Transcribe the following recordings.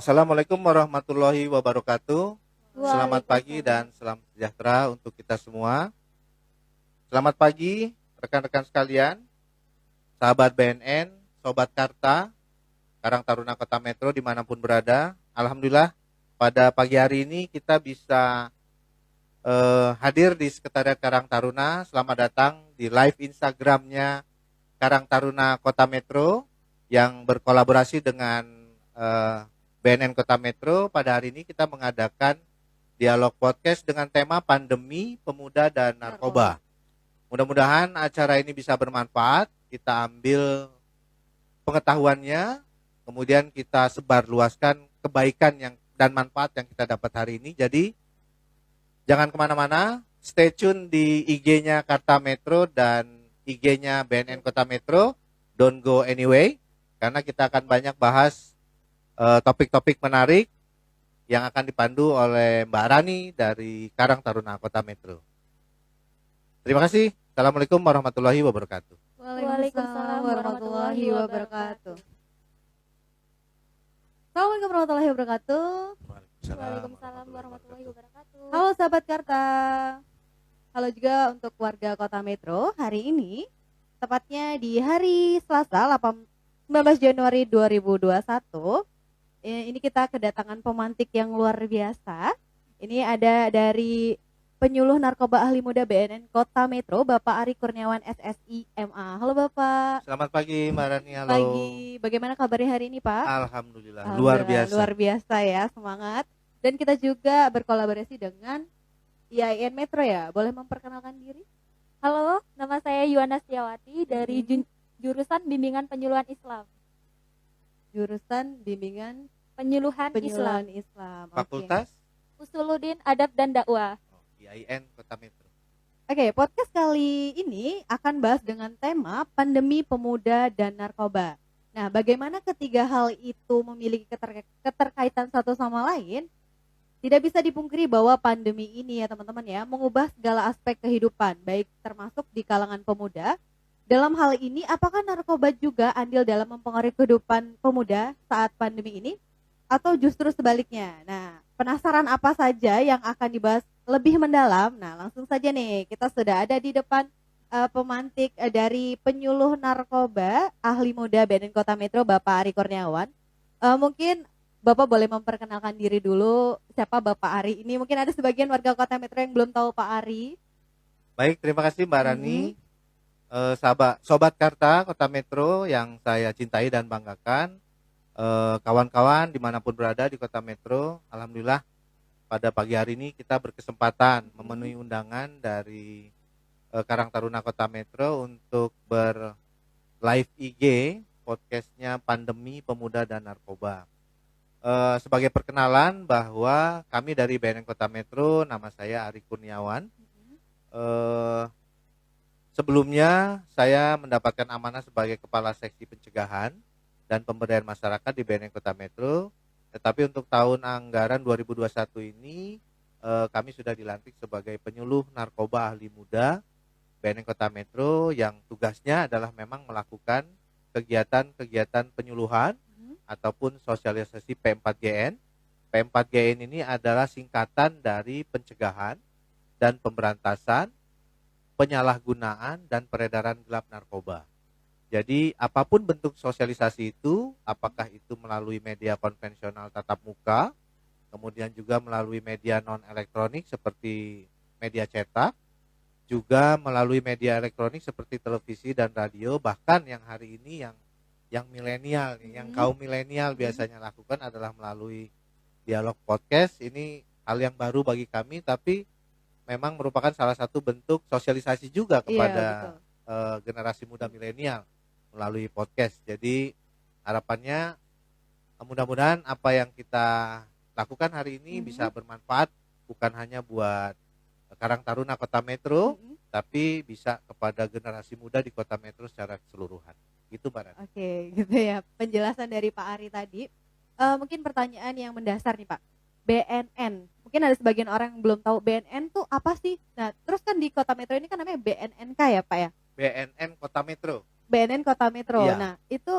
Assalamualaikum warahmatullahi wabarakatuh. Selamat pagi dan Waalaikumsalam. salam sejahtera untuk kita semua. Selamat pagi rekan-rekan sekalian, sahabat BNN, Sobat Karta, Karang Taruna Kota Metro dimanapun berada. Alhamdulillah pada pagi hari ini kita bisa hadir di Sekretariat Karang Taruna. Selamat datang di live Instagramnya Karang Taruna Kota Metro yang berkolaborasi dengan BNN Kota Metro. Pada hari ini kita mengadakan dialog podcast dengan tema pandemi, pemuda, dan narkoba. Mudah-mudahan acara ini bisa bermanfaat, kita ambil pengetahuannya, kemudian kita sebarluaskan kebaikan dan manfaat yang kita dapat hari ini. Jadi jangan kemana-mana, stay tune di IG-nya Karta Metro dan IG-nya BNN Kota Metro. Don't go anyway, karena kita akan banyak bahas topik-topik menarik yang akan dipandu oleh Mbak Rani dari Karang Taruna Kota Metro. Terima kasih. Assalamualaikum warahmatullahi wabarakatuh. Waalaikumsalam warahmatullahi wabarakatuh. Assalamualaikum warahmatullahi wabarakatuh. Waalaikumsalam warahmatullahi wabarakatuh. Halo sahabat Karta. Halo juga untuk warga Kota Metro. Hari ini, tepatnya di hari Selasa 19 Januari 2021, ini kita kedatangan pemantik yang luar biasa. Ini ada dari Penyuluh Narkoba Ahli Muda BNN Kota Metro, Bapak Ari Kurniawan SSI MA. Halo Bapak. Selamat pagi Mbak Rani. Halo. Pagi. Bagaimana kabarnya hari ini Pak? Alhamdulillah. Luar biasa. Luar biasa ya, semangat. Dan kita juga berkolaborasi dengan IAIN Metro ya. Boleh memperkenalkan diri? Halo, nama saya Yuwana Setiawati dari jurusan Bimbingan Penyuluhan Islam. Jurusan Bimbingan Penyuluhan Penyuluhan Islam. Islam. Fakultas Usuluddin Adab dan Dakwah. IAIN Kota Metro. Oke, podcast kali ini akan bahas dengan tema pandemi pemuda dan narkoba. Nah, bagaimana ketiga hal itu memiliki keterkaitan satu sama lain? Tidak bisa dipungkiri bahwa pandemi ini ya teman-teman ya, mengubah segala aspek kehidupan, baik termasuk di kalangan pemuda. Dalam hal ini, apakah narkoba juga andil dalam mempengaruhi kehidupan pemuda saat pandemi ini? Atau justru sebaliknya? Nah, penasaran apa saja yang akan dibahas lebih mendalam? Nah, langsung saja nih, kita sudah ada di depan pemantik dari Penyuluh Narkoba Ahli Muda BNN Kota Metro, Bapak Ari Kurniawan. Mungkin Bapak boleh memperkenalkan diri dulu, siapa Bapak Ari ini? Mungkin ada sebagian warga Kota Metro yang belum tahu Pak Ari. Baik, terima kasih Mbak Rani. Sobat Karta Kota Metro yang saya cintai dan banggakan. Kawan-kawan dimanapun berada di Kota Metro, alhamdulillah pada pagi hari ini kita berkesempatan memenuhi undangan dari Karang Taruna Kota Metro untuk live IG podcastnya pandemi pemuda dan narkoba. Sebagai perkenalan bahwa kami dari BNN Kota Metro, nama saya Ari Kurniawan. Sebelumnya saya mendapatkan amanah sebagai Kepala Seksi Pencegahan dan Pemberdayaan Masyarakat di BNN Kota Metro. Tetapi untuk tahun anggaran 2021 ini kami sudah dilantik sebagai Penyuluh Narkoba Ahli Muda BNN Kota Metro yang tugasnya adalah memang melakukan kegiatan-kegiatan penyuluhan ataupun sosialisasi P4GN. P4GN ini adalah singkatan dari pencegahan dan pemberantasan penyalahgunaan dan peredaran gelap narkoba. Jadi apapun bentuk sosialisasi itu, apakah itu melalui media konvensional tatap muka, kemudian juga melalui media non-elektronik seperti media cetak, juga melalui media elektronik seperti televisi dan radio, bahkan yang hari ini yang milenial, yang kaum milenial biasanya lakukan adalah melalui dialog podcast. Ini hal yang baru bagi kami, tapi memang merupakan salah satu bentuk sosialisasi juga kepada generasi muda milenial melalui podcast. Jadi harapannya mudah-mudahan apa yang kita lakukan hari ini bisa bermanfaat bukan hanya buat Karang Taruna Kota Metro, tapi bisa kepada generasi muda di Kota Metro secara keseluruhan. Gitu Mbak Rani. Oke, gitu ya. Penjelasan dari Pak Ari tadi. Mungkin pertanyaan yang mendasar nih Pak. BNN. Mungkin ada sebagian orang yang belum tahu BNN tuh apa sih? Nah, terus kan di Kota Metro ini kan namanya BNNK ya Pak ya? BNN Kota Metro. BNN Kota Metro. Iya. Nah, itu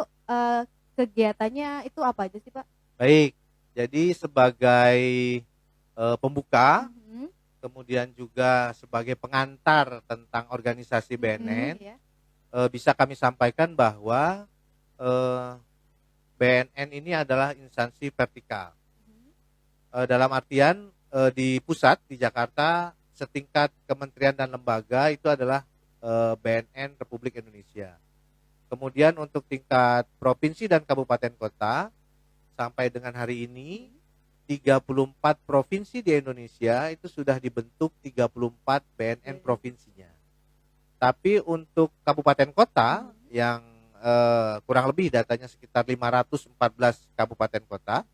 kegiatannya itu apa aja sih Pak? Baik, Jadi sebagai pembuka, Mhm. kemudian juga sebagai pengantar tentang organisasi BNN, Iya. bisa kami sampaikan bahwa eh, BNN ini adalah instansi vertikal. Dalam artian di pusat di Jakarta setingkat kementerian dan lembaga itu adalah BNN Republik Indonesia. Kemudian untuk tingkat provinsi dan kabupaten kota sampai dengan hari ini 34 provinsi di Indonesia itu sudah dibentuk 34 BNN provinsinya. Tapi untuk kabupaten kota yang kurang lebih datanya sekitar 514 kabupaten kota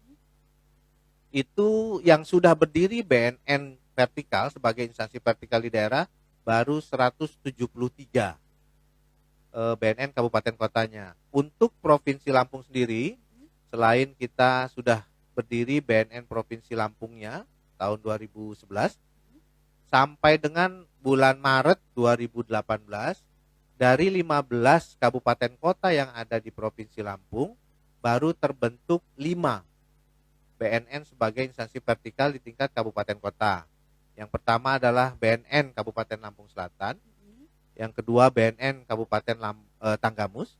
itu yang sudah berdiri BNN vertikal sebagai instansi vertikal di daerah baru 173 BNN kabupaten kotanya. Untuk Provinsi Lampung sendiri, selain kita sudah berdiri BNN Provinsi Lampungnya tahun 2011, sampai dengan bulan Maret 2018, dari 15 kabupaten kota yang ada di Provinsi Lampung, baru terbentuk 5 BNN sebagai instansi vertikal di tingkat kabupaten kota. Yang pertama adalah BNN Kabupaten Lampung Selatan, yang kedua BNN Kabupaten Tanggamus,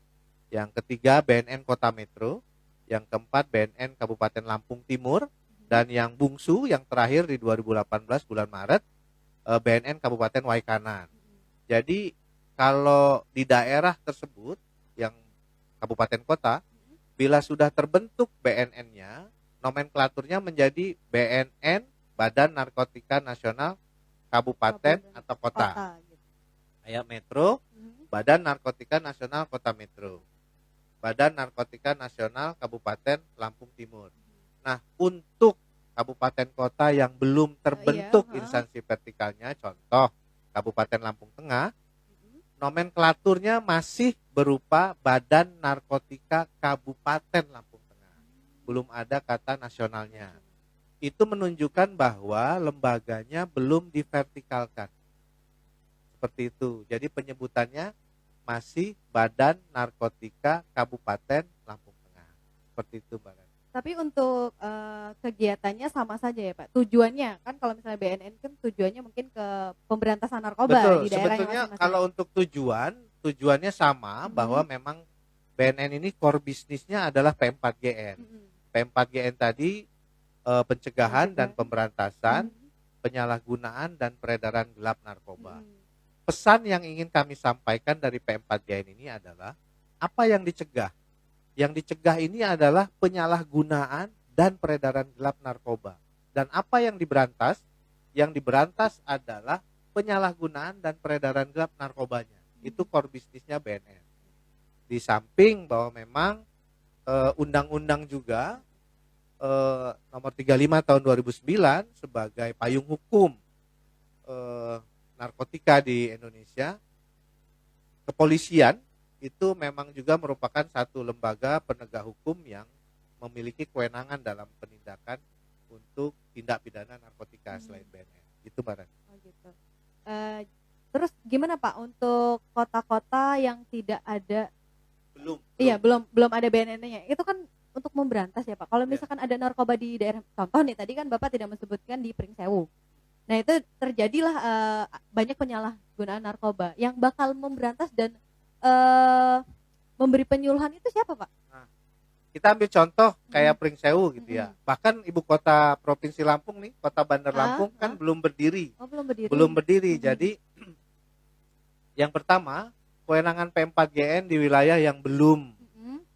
yang ketiga BNN Kota Metro, yang keempat BNN Kabupaten Lampung Timur, dan yang bungsu yang terakhir di 2018 bulan Maret BNN Kabupaten Waikanan. Jadi kalau di daerah tersebut yang kabupaten kota, bila sudah terbentuk BNN-nya, nomenklaturnya menjadi BNN Badan Narkotika Nasional Kabupaten atau Kota. Gitu. Kayak Metro, Badan Narkotika Nasional Kota Metro. Badan Narkotika Nasional Kabupaten Lampung Timur. Nah, untuk kabupaten kota yang belum terbentuk instansi vertikalnya, contoh Kabupaten Lampung Tengah, nomenklaturnya masih berupa Badan Narkotika Kabupaten Lampung Tengah. Belum ada kata nasionalnya. Itu menunjukkan bahwa lembaganya belum divertikalkan. Seperti itu. Jadi penyebutannya masih Badan Narkotika Kabupaten Lampung Tengah. Seperti itu, Mbak. Tapi untuk kegiatannya sama saja ya, Pak. Tujuannya kan kalau misalnya BNN kan tujuannya mungkin ke pemberantasan narkoba. Betul, di daerah sebetulnya masing-masing. kalau untuk tujuannya sama, bahwa memang BNN ini core bisnisnya adalah P4GN. P4GN tadi pencegahan dan pemberantasan penyalahgunaan dan peredaran gelap narkoba. Pesan yang ingin kami sampaikan dari P4GN ini adalah apa yang dicegah? Yang dicegah ini adalah penyalahgunaan dan peredaran gelap narkoba. Dan apa yang diberantas? Yang diberantas adalah penyalahgunaan dan peredaran gelap narkobanya. Itu core bisnisnya BNN. Di samping bahwa memang undang-undang juga nomor 35 tahun 2009 sebagai payung hukum narkotika di Indonesia, kepolisian itu memang juga merupakan satu lembaga penegak hukum yang memiliki kewenangan dalam penindakan untuk tindak pidana narkotika selain BNN. Itu Mbak. Oh gitu. Terus gimana Pak untuk kota-kota yang tidak ada? Belum ada BNN-nya. Itu kan untuk memberantas ya Pak. Kalau misalkan ada narkoba di daerah, contoh nih tadi kan Bapak tidak menyebutkan di Pringsewu. Nah itu terjadilah banyak penyalahgunaan narkoba yang bakal memberantas dan memberi penyuluhan itu siapa Pak? Nah, kita ambil contoh kayak Pringsewu gitu ya. Bahkan ibu kota provinsi Lampung nih, kota Bandar Lampung kan belum berdiri. Oh, belum berdiri. Jadi yang pertama, kewenangan P4GN di wilayah yang belum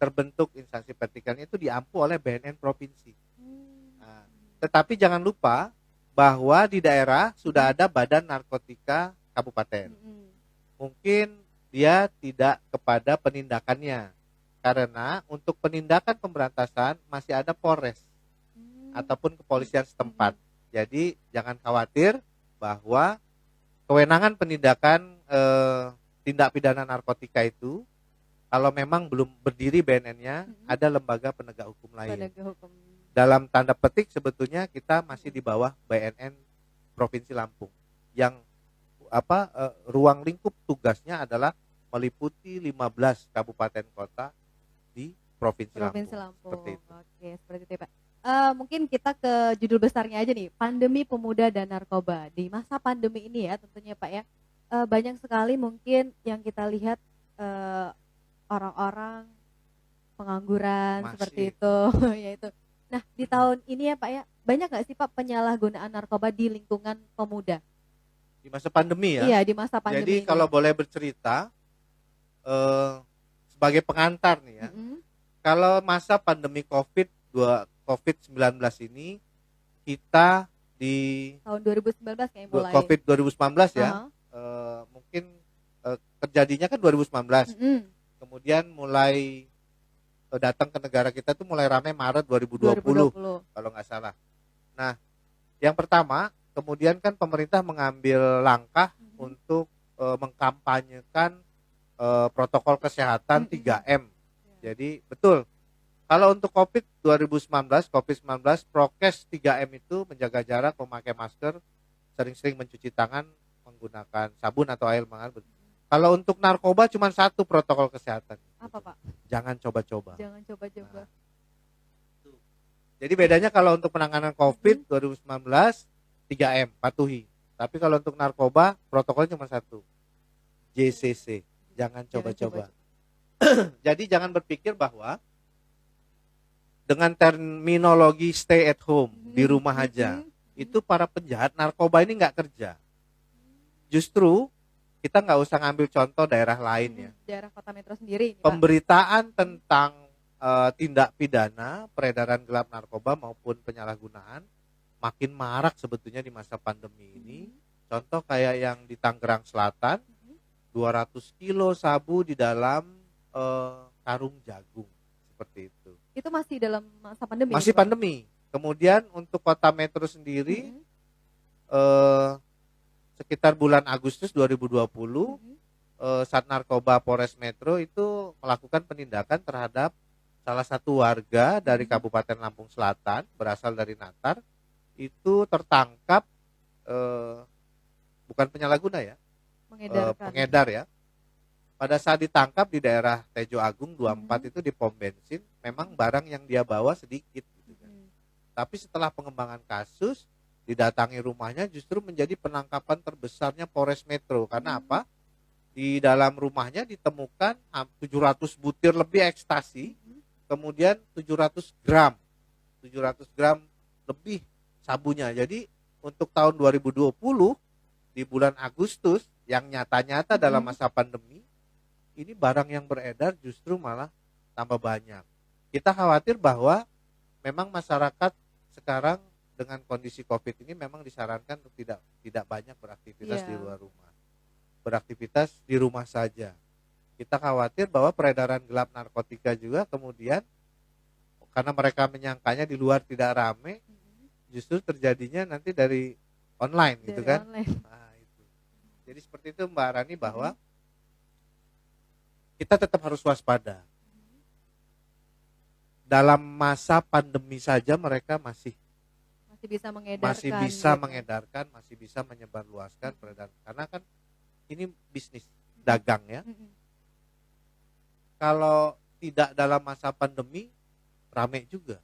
terbentuk instansi vertikalnya itu diampu oleh BNN provinsi. Nah, tetapi jangan lupa bahwa di daerah sudah ada Badan Narkotika Kabupaten. Mungkin dia tidak kepada penindakannya, karena untuk penindakan pemberantasan masih ada Polres ataupun kepolisian setempat. Jadi jangan khawatir bahwa kewenangan penindakan tindak pidana narkotika itu kalau memang belum berdiri BNN-nya, ada lembaga penegak hukum lain. Dalam tanda petik sebetulnya kita masih di bawah BNN Provinsi Lampung yang ruang lingkup tugasnya adalah meliputi 15 kabupaten kota di Provinsi Lampung. Seperti itu. Oke, seperti itu Pak. Mungkin kita ke judul besarnya aja nih, pandemi pemuda dan narkoba. Di masa pandemi ini ya tentunya Pak ya, banyak sekali mungkin yang kita lihat, eee, orang-orang pengangguran seperti Masih itu, ya itu. Nah di tahun ini ya Pak ya, banyak nggak sih Pak penyalahgunaan narkoba di lingkungan pemuda? di masa pandemi ya. Iya di masa Jadi pandemi ini. kalau boleh bercerita, eh, sebagai pengantar nih ya, Mhm, kalau masa pandemi COVID-19 ini kita di tahun 2019 kayaknya mulai. COVID 2019 ya, Heeh, mungkin terjadinya kan 2019, mhm, kemudian mulai datang ke negara kita tuh mulai ramai Maret 2020 2020. kalau nggak salah. Nah, yang pertama, kemudian kan pemerintah mengambil langkah Mhm, untuk mengkampanyekan protokol kesehatan mhm. 3M. Iya. Jadi betul, kalau untuk COVID-19 prokes 3M itu menjaga jarak, memakai masker, sering-sering mencuci tangan, menggunakan sabun atau air mengalir. Kalau untuk narkoba cuma satu protokol kesehatan. Apa Pak? Jangan coba-coba. Jangan coba-coba. Nah, jadi bedanya kalau untuk penanganan COVID 2019 3M patuhi. Tapi kalau untuk narkoba protokolnya cuma satu, JCC. Jangan Jangan coba-coba. coba-coba. Jadi jangan berpikir bahwa dengan terminologi stay at home, di rumah aja, itu para penjahat narkoba ini nggak kerja. Justru kita nggak usah ngambil contoh daerah lain ya. Daerah Kota Metro sendiri ini Pak. Pemberitaan tentang tindak pidana peredaran gelap narkoba maupun penyalahgunaan makin marak sebetulnya di masa pandemi ini. Contoh kayak yang di Tangerang Selatan, 200 kilo sabu di dalam karung jagung, seperti itu. Itu masih dalam masa pandemi Masih itu, Pak? pandemi. Kemudian untuk Kota Metro sendiri Mhm, sekitar bulan Agustus 2020, mhm, Sat Narkoba Polres Metro itu melakukan penindakan terhadap salah satu warga dari Kabupaten Lampung Selatan berasal dari Natar, itu tertangkap bukan penyalahguna ya, mengedarkan. pengedar ya. Pada saat ditangkap di daerah Tejo Agung 24 itu di pom bensin, memang barang yang dia bawa sedikit gitu kan. Mhm, Tapi setelah pengembangan kasus, didatangi rumahnya justru menjadi penangkapan terbesarnya Polres Metro. Karena apa? Di dalam rumahnya ditemukan 700 butir lebih ekstasi, kemudian 700 gram lebih sabunya. Jadi untuk tahun 2020 di bulan Agustus yang nyata-nyata dalam masa pandemi, ini barang yang beredar justru malah tambah banyak. Kita khawatir bahwa memang masyarakat sekarang dengan kondisi COVID ini memang disarankan untuk tidak banyak beraktivitas di Iya. luar rumah. Beraktivitas di rumah saja. Kita khawatir bahwa peredaran gelap narkotika juga kemudian karena mereka menyangkanya di luar tidak rame, justru terjadinya nanti dari online gitu Dari kan. online. Nah, itu. Jadi seperti itu Mbak Rani bahwa kita tetap harus waspada. Dalam masa pandemi saja mereka masih Bisa mengedarkan. bisa gitu. mengedarkan, masih bisa menyebarluaskan peredaran. Karena kan ini bisnis dagang ya. Mhm. Kalau tidak dalam masa pandemi rame juga.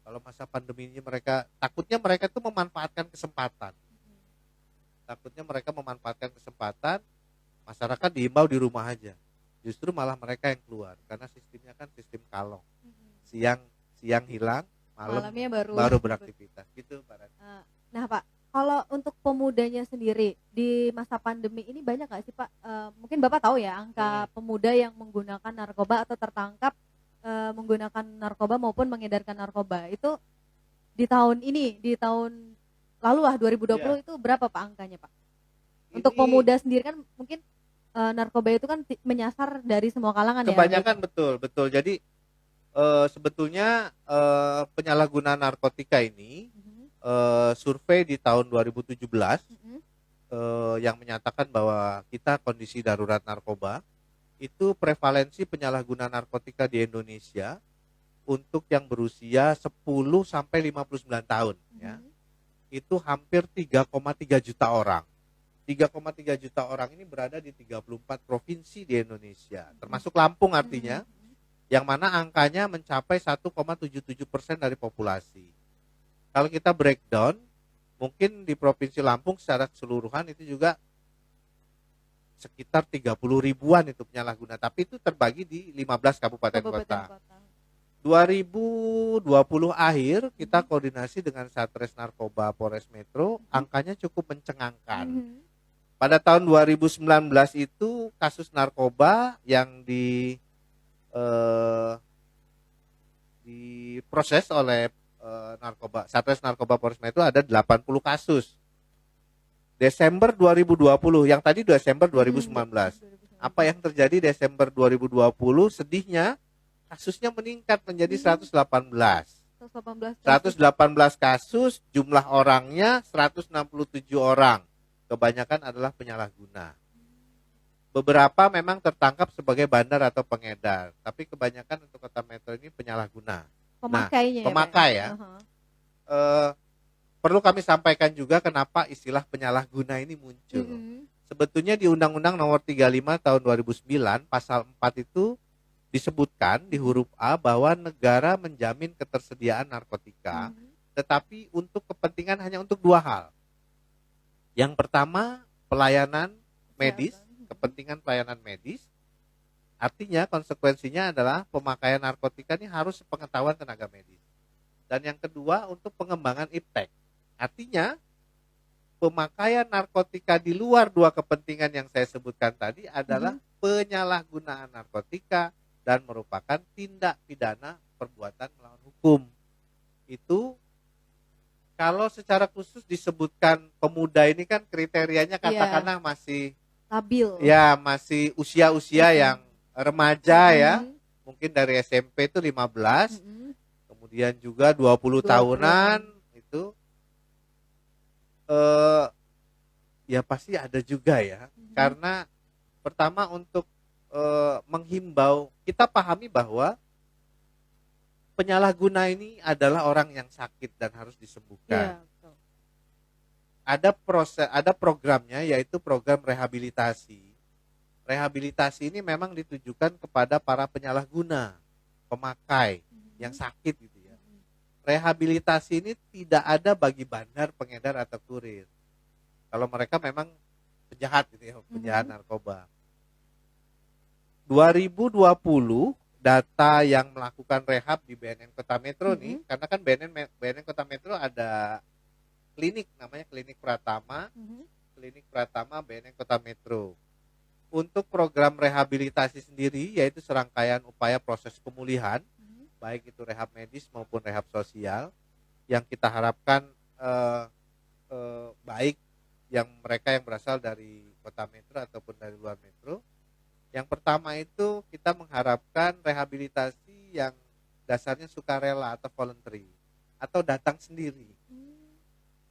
Kalau masa pandemi ini takutnya mereka tuh memanfaatkan kesempatan. Takutnya mereka memanfaatkan kesempatan, masyarakat diimbau di rumah aja. Justru malah mereka yang keluar karena sistemnya kan sistem kalong. Siang hilang, Malamnya baru beraktivitas gitu Pak Rani. Nah Pak, kalau untuk pemudanya sendiri di masa pandemi ini banyak nggak sih Pak? Mungkin Bapak tahu ya angka pemuda yang menggunakan narkoba atau tertangkap menggunakan narkoba maupun mengedarkan narkoba itu di tahun ini, di tahun lalu lah 2020 itu berapa Pak angkanya Pak? Untuk pemuda sendiri kan mungkin narkoba itu kan menyasar dari semua kalangan ya. Kebanyakan betul. Jadi sebetulnya penyalahgunaan narkotika ini survei di tahun 2017 yang menyatakan bahwa kita kondisi darurat narkoba, itu prevalensi penyalahgunaan narkotika di Indonesia untuk yang berusia 10 sampai 59 tahun ya. Itu hampir 3,3 juta orang. 3,3 juta orang ini berada di 34 provinsi di Indonesia, termasuk Lampung artinya. yang mana angkanya mencapai 1,77% dari populasi. Kalau kita breakdown, mungkin di Provinsi Lampung secara keseluruhan itu juga sekitar 30 ribuan itu penyalahguna, tapi itu terbagi di 15 kabupaten kota. 2020 akhir kita koordinasi dengan Satres Narkoba Polres Metro, angkanya cukup mencengangkan. Pada tahun 2019 itu kasus narkoba yang diproses oleh Satres Narkoba Polres Metro ada 80 kasus. Desember 2020, yang tadi Desember 2019. Apa yang terjadi Desember 2020? Sedihnya kasusnya meningkat menjadi 118 kasus, jumlah orangnya 167 orang. Kebanyakan adalah penyalahguna. Beberapa memang tertangkap sebagai bandar atau pengedar, tapi kebanyakan untuk Kota Metro ini penyalahguna. Pemakainya pemakai ya. Perlu kami sampaikan juga kenapa istilah penyalahguna ini muncul. Sebetulnya di Undang-Undang Nomor 35 Tahun 2009 Pasal 4 itu disebutkan di huruf A bahwa negara menjamin ketersediaan narkotika, tetapi untuk kepentingan hanya untuk dua hal. Yang pertama, pelayanan medis, kepentingan pelayanan medis. Artinya konsekuensinya adalah pemakaian narkotika ini harus sepengetahuan tenaga medis. Dan yang kedua, untuk pengembangan iptek. Artinya pemakaian narkotika di luar dua kepentingan yang saya sebutkan tadi adalah penyalahgunaan narkotika dan merupakan tindak pidana perbuatan melawan hukum. Itu kalau secara khusus disebutkan pemuda ini kan kriterianya katakanlah masih stabil. Ya, masih usia-usia yang remaja ya. Mungkin dari SMP itu 15. Kemudian juga 20 tahunan itu ya pasti ada juga ya. Karena pertama untuk menghimbau, kita pahami bahwa penyalahguna ini adalah orang yang sakit dan harus disembuhkan. Ada programnya, yaitu program rehabilitasi. Rehabilitasi ini memang ditujukan kepada para penyalahguna, pemakai yang sakit gitu ya. Rehabilitasi ini tidak ada bagi bandar, pengedar atau kurir. Kalau mereka memang penjahat gitu ya, penjahat narkoba. 2020 data yang melakukan rehab di BNN Kota Metro nih, karena kan BNN Kota Metro ada klinik namanya Klinik Pratama, Klinik Pratama BNN Kota Metro. Untuk program rehabilitasi sendiri yaitu serangkaian upaya proses pemulihan, baik itu rehab medis maupun rehab sosial, yang kita harapkan baik yang mereka yang berasal dari Kota Metro ataupun dari luar Metro. Yang pertama itu kita mengharapkan rehabilitasi yang dasarnya sukarela atau voluntary atau datang sendiri.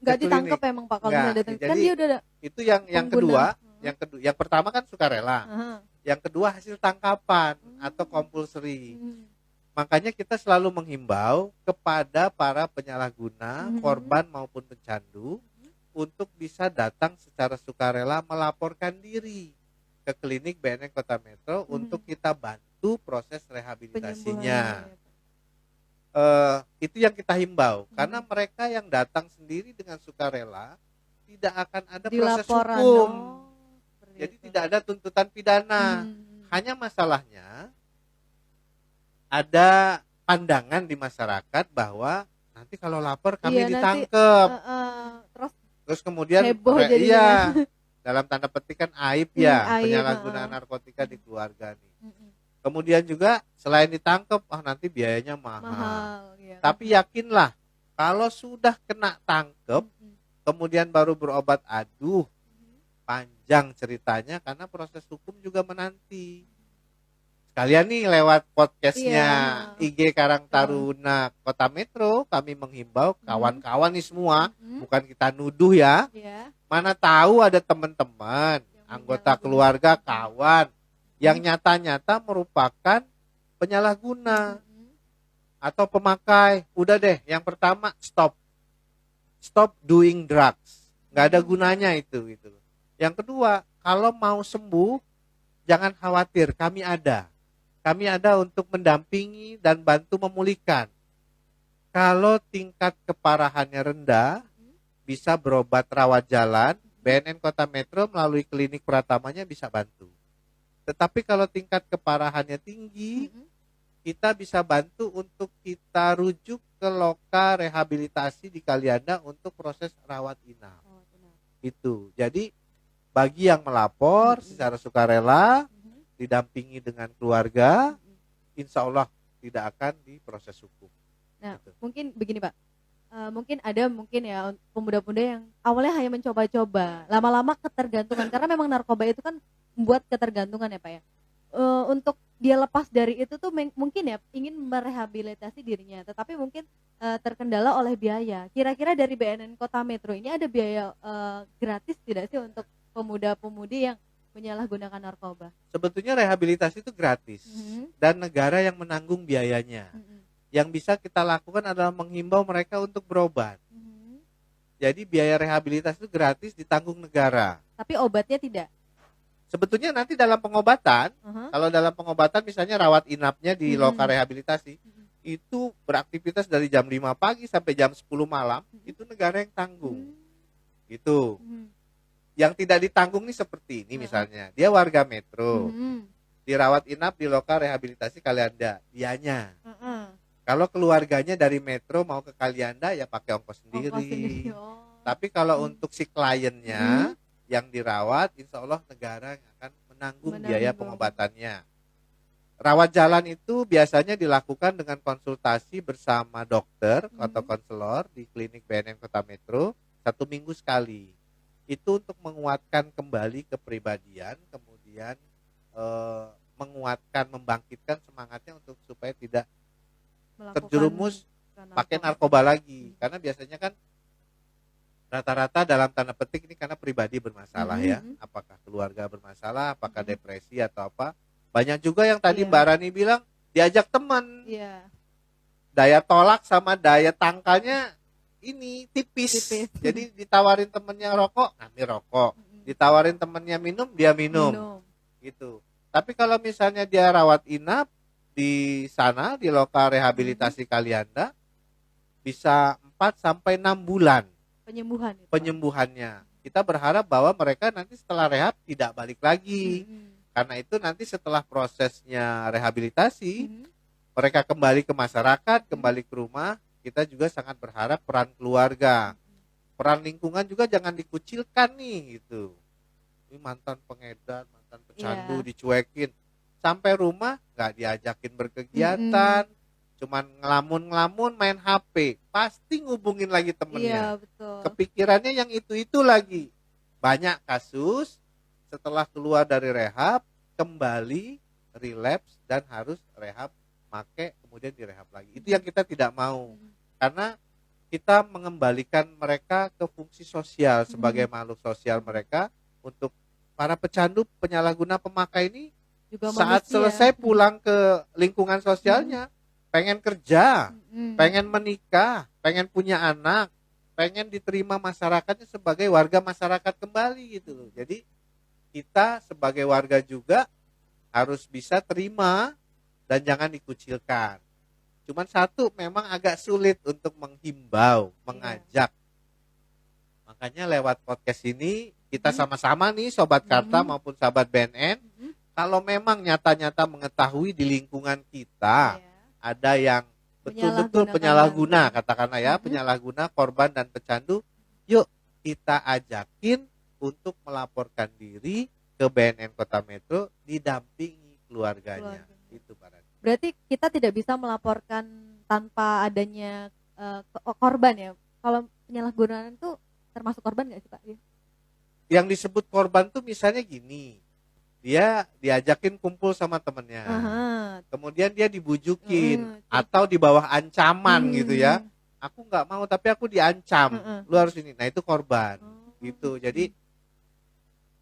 Nggak ditangkap emang Pak kalau misalnya datang. Kan dia udah itu yang kedua, yang pertama kan sukarela. Yang kedua hasil tangkapan atau compulsory. Makanya kita selalu menghimbau kepada para penyalahguna, korban maupun pencandu untuk bisa datang secara sukarela melaporkan diri ke klinik BNN Kota Metro untuk kita bantu proses rehabilitasinya. Itu yang kita himbau, karena mereka yang datang sendiri dengan sukarela tidak akan ada proses hukum. Jadi tidak ada tuntutan pidana. Hanya masalahnya ada pandangan di masyarakat bahwa nanti kalau lapor kami ditangkap. Terus kemudian dalam tanda petik kan aib ya, penyalahgunaan narkotika di keluarga nih. Kemudian juga selain ditangkap, nanti biayanya mahal. Tapi yakinlah, kalau sudah kena tangkep, kemudian baru berobat, aduh, panjang ceritanya karena proses hukum juga menanti. Sekalian nih lewat podcastnya IG Karang Taruna Kota Metro, kami menghimbau kawan-kawan nih semua, bukan kita nuduh ya. Mana tahu ada teman-teman, anggota keluarga, kawan yang nyata-nyata merupakan penyalahguna atau pemakai. Udah deh, yang pertama stop doing drugs, nggak ada gunanya itu gitu. Yang kedua, kalau mau sembuh jangan khawatir, kami ada. kami ada untuk mendampingi dan bantu memulihkan. Kalau tingkat keparahannya rendah, bisa berobat rawat jalan, BNN Kota Metro melalui klinik Pratamanya bisa bantu. Tetapi kalau tingkat keparahannya tinggi, kita bisa bantu untuk kita rujuk ke loka rehabilitasi di Kalianda untuk proses rawat inap. Oh, benar. Itu. Jadi bagi yang melapor secara sukarela, didampingi dengan keluarga, insya Allah tidak akan diproses hukum. Nah, Gitu. mungkin begini Pak. Mungkin ya pemuda-pemuda yang awalnya hanya mencoba-coba, lama-lama ketergantungan karena memang narkoba itu kan membuat ketergantungan ya Pak ya. Untuk dia lepas dari itu tuh mungkin ya ingin merehabilitasi dirinya, tetapi mungkin terkendala oleh biaya. Kira-kira dari BNN Kota Metro ini ada biaya gratis tidak sih untuk pemuda-pemudi yang menyalahgunakan narkoba? Sebetulnya rehabilitasi itu gratis dan negara yang menanggung biayanya. Yang bisa kita lakukan adalah menghimbau mereka untuk berobat. Jadi biaya rehabilitasi itu gratis, ditanggung negara. Tapi obatnya tidak? Sebetulnya nanti dalam pengobatan, kalau dalam pengobatan misalnya rawat inapnya di loka rehabilitasi, itu beraktivitas dari jam 5 pagi sampai jam 10 malam, itu negara yang tanggung. Itu. Yang tidak ditanggung nih seperti ini misalnya, dia warga Metro, dirawat inap di loka rehabilitasi Kalianda, dianya. Kalau keluarganya dari Metro mau ke Kalianda ya pakai ongkos sendiri. Tapi kalau untuk si kliennya yang dirawat, insya Allah negara yang akan menanggung biaya pengobatannya. Rawat jalan itu biasanya dilakukan dengan konsultasi bersama dokter atau konselor di klinik BNN Kota Metro 1 minggu sekali. Itu untuk menguatkan kembali kepribadian, kemudian menguatkan, membangkitkan semangatnya untuk supaya tidak terjerumus pakai narkoba lagi. Karena biasanya kan rata-rata dalam tanda petik ini karena pribadi bermasalah ya. Apakah keluarga bermasalah, apakah depresi atau apa. Banyak juga yang tadi Mbak Rani bilang diajak teman. Daya tolak sama daya tangkalnya ini tipis. Jadi ditawarin temennya rokok, ngambil rokok. Ditawarin temennya minum, dia minum. Gitu. Tapi kalau misalnya dia rawat inap di sana di loka rehabilitasi Kalianda bisa 4 sampai 6 bulan penyembuhannya. Kita berharap bahwa mereka nanti setelah rehab tidak balik lagi. Karena itu nanti setelah prosesnya rehabilitasi, mereka kembali ke masyarakat, kembali ke rumah. Kita juga sangat berharap peran keluarga, peran lingkungan juga jangan dikucilkan nih gitu. Ini mantan pengedar, mantan pecandu dicuekin. Sampai rumah nggak diajakin berkegiatan, cuman ngelamun-ngelamun main HP, pasti ngubungin lagi temennya. Kepikirannya yang itu lagi. Banyak kasus setelah keluar dari rehab kembali relapse dan harus rehab, make kemudian direhab lagi. Itu yang kita tidak mau, karena kita mengembalikan mereka ke fungsi sosial sebagai makhluk sosial mereka. Untuk para pecandu, penyalahguna, pemakai ini juga saat selesai pulang ke lingkungan sosialnya, pengen kerja, pengen menikah, pengen punya anak, pengen diterima masyarakatnya sebagai warga masyarakat kembali gitu loh. Jadi kita sebagai warga juga harus bisa terima dan jangan dikucilkan. Cuman satu memang agak sulit untuk menghimbau, mengajak. Makanya lewat podcast ini kita sama-sama nih Sobat Karta maupun sahabat BNN, kalau memang nyata-nyata mengetahui di lingkungan kita ada yang betul-betul penyalahguna, katakanlah ya, penyalahguna, korban dan pecandu, yuk kita ajakin untuk melaporkan diri ke BNN Kota Metro didampingi keluarganya. Itu berarti kita tidak bisa melaporkan tanpa adanya korban ya. Kalau penyalahgunaan itu termasuk korban nggak sih Pak? Yang disebut korban tuh misalnya gini, dia diajakin kumpul sama temennya, kemudian dia dibujukin atau di bawah ancaman gitu ya. Aku nggak mau tapi aku diancam, lu harus ini. Nah itu korban gitu. Jadi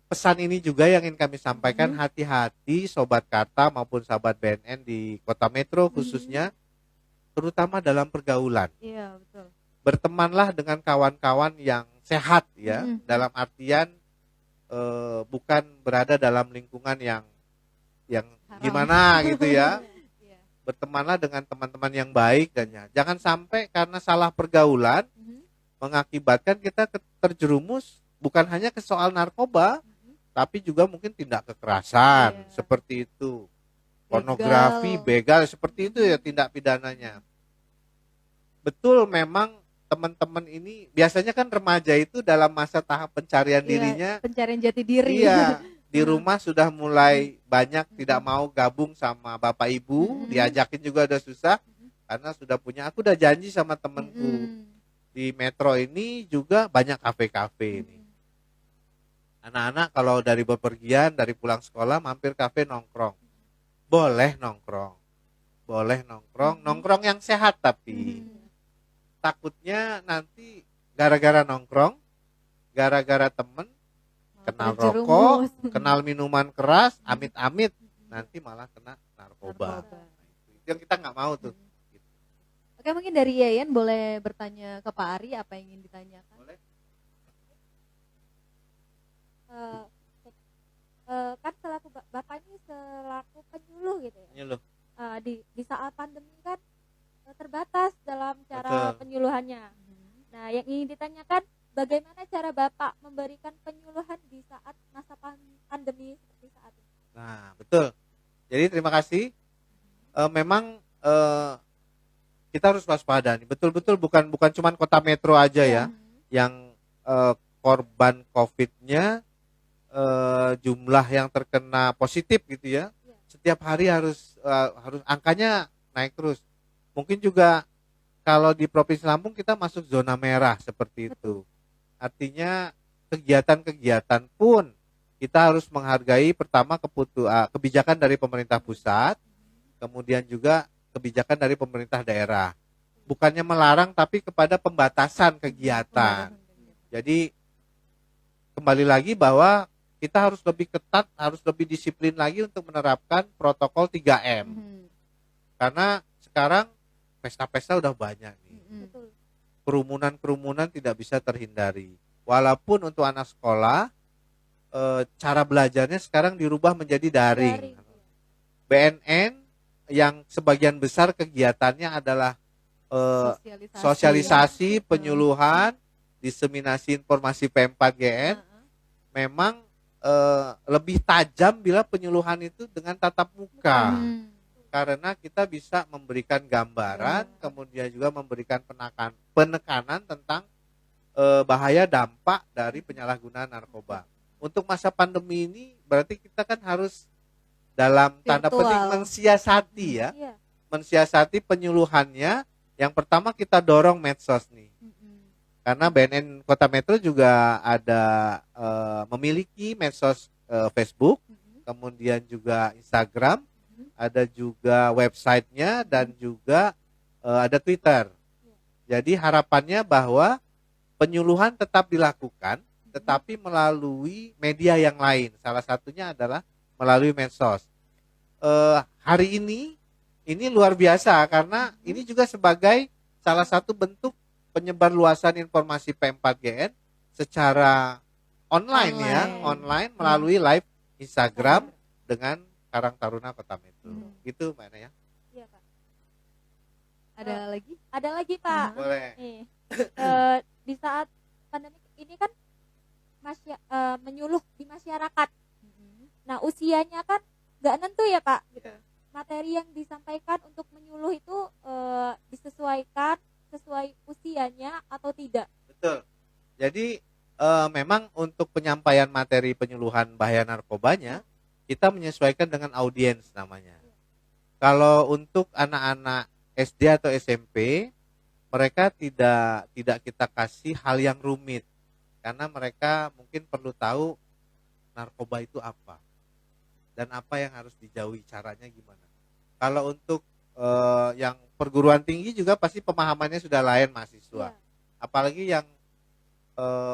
pesan ini juga yang ingin kami sampaikan, hati-hati Sobat Karta maupun sahabat BNN di Kota Metro khususnya, terutama dalam pergaulan. Iya betul. Bertemanlah dengan kawan-kawan yang sehat ya, dalam artian bukan berada dalam lingkungan yang Haram. gimana gitu ya. Iya. Bertemanlah dengan teman-teman yang baik dan ya. Jangan sampai karena salah pergaulan Mhm. mengakibatkan kita terjerumus bukan hanya ke soal narkoba, Mhm. tapi juga mungkin tindak kekerasan Iya. seperti itu. Begal. Pornografi, begal seperti itu ya tindak pidananya. Betul, memang teman-teman ini biasanya kan remaja itu dalam masa tahap pencarian Iya, dirinya. pencarian jati diri. Iya, di Heeh. rumah sudah mulai banyak tidak mau gabung sama bapak ibu, Mm-mm. diajakin juga udah susah Mm-mm. karena sudah punya, aku udah janji sama temenku Mm-mm. di metro ini juga banyak kafe-kafe ini. Mm-mm. Anak-anak kalau dari bepergian, dari pulang sekolah mampir kafe nongkrong. Boleh nongkrong. Boleh nongkrong, nongkrong yang sehat tapi Mm-mm. takutnya nanti gara-gara nongkrong, gara-gara temen, Malah kenal terjerumus. rokok, kenal minuman keras, amit-amit, Mm-mm. nanti malah kena narkoba. Narkoba. Itu yang kita nggak mau tuh. Gitu. Oke, mungkin dari Yayan boleh bertanya ke Pak Ari apa yang ingin ditanyakan. Boleh? Eh, kan selaku bapak ini selaku penyuluh gitu ya. Nyuluh. Di saat pandemi kan terbatas dalam cara Betul. penyuluhannya. Nah, yang ingin ditanyakan, bagaimana cara bapak memberikan penyuluhan di saat masa pandemi seperti saat ini? Nah, betul. Jadi terima kasih. Memang kita harus waspada nih. Betul-betul bukan cuman kota metro aja ya yang korban COVID-nya jumlah yang terkena positif gitu ya. Iya. Setiap hari harus angkanya naik terus. Mungkin juga kalau di Provinsi Lampung kita masuk zona merah seperti itu. Artinya kegiatan-kegiatan pun kita harus menghargai pertama kebijakan dari pemerintah pusat, kemudian juga kebijakan dari pemerintah daerah. Bukannya melarang tapi kepada pembatasan kegiatan. Jadi kembali lagi bahwa kita harus lebih ketat, harus lebih disiplin lagi untuk menerapkan protokol 3M. Karena sekarang pesta-pesta udah banyak nih. Betul. Kerumunan-kerumunan tidak bisa terhindari. Walaupun untuk anak sekolah cara belajarnya sekarang dirubah menjadi daring. BNN yang sebagian besar kegiatannya adalah sosialisasi, penyuluhan, diseminasi informasi P4GN. Memang lebih tajam bila penyuluhan itu dengan tatap muka. Karena kita bisa memberikan gambaran, kemudian juga memberikan penekanan tentang bahaya dampak dari penyalahgunaan narkoba. Untuk masa pandemi ini berarti kita kan harus dalam tanda petik mensiasati ya. Iya. Mensiasati penyuluhannya. Yang pertama kita dorong medsos nih. Karena BNN Kota Metro juga ada memiliki medsos Facebook, kemudian juga Instagram, ada juga websitenya dan juga ada Twitter. Jadi harapannya bahwa penyuluhan tetap dilakukan, tetapi melalui media yang lain. Salah satunya adalah melalui medsos. Hari ini luar biasa karena ini juga sebagai salah satu bentuk penyebar luasan informasi P4GN secara online melalui live Instagram dengan Karang Taruna Kota Metro. Gitu Mbak Naya. Iya, Pak. Ada lagi? Ada lagi, Pak. Boleh. Nih, di saat pandemi ini kan menyuluh di masyarakat. Nah, usianya kan nggak nentu ya, Pak. Gitu. Materi yang disampaikan untuk menyuluh itu disesuaikan sesuai usianya atau tidak? Betul. Jadi memang untuk penyampaian materi penyuluhan bahaya narkobanya kita menyesuaikan dengan audiens namanya. Kalau untuk anak-anak SD atau SMP, mereka tidak kita kasih hal yang rumit karena mereka mungkin perlu tahu narkoba itu apa dan apa yang harus dijauhi, caranya gimana. Kalau untuk yang perguruan tinggi juga pasti pemahamannya sudah lain mahasiswa. Apalagi yang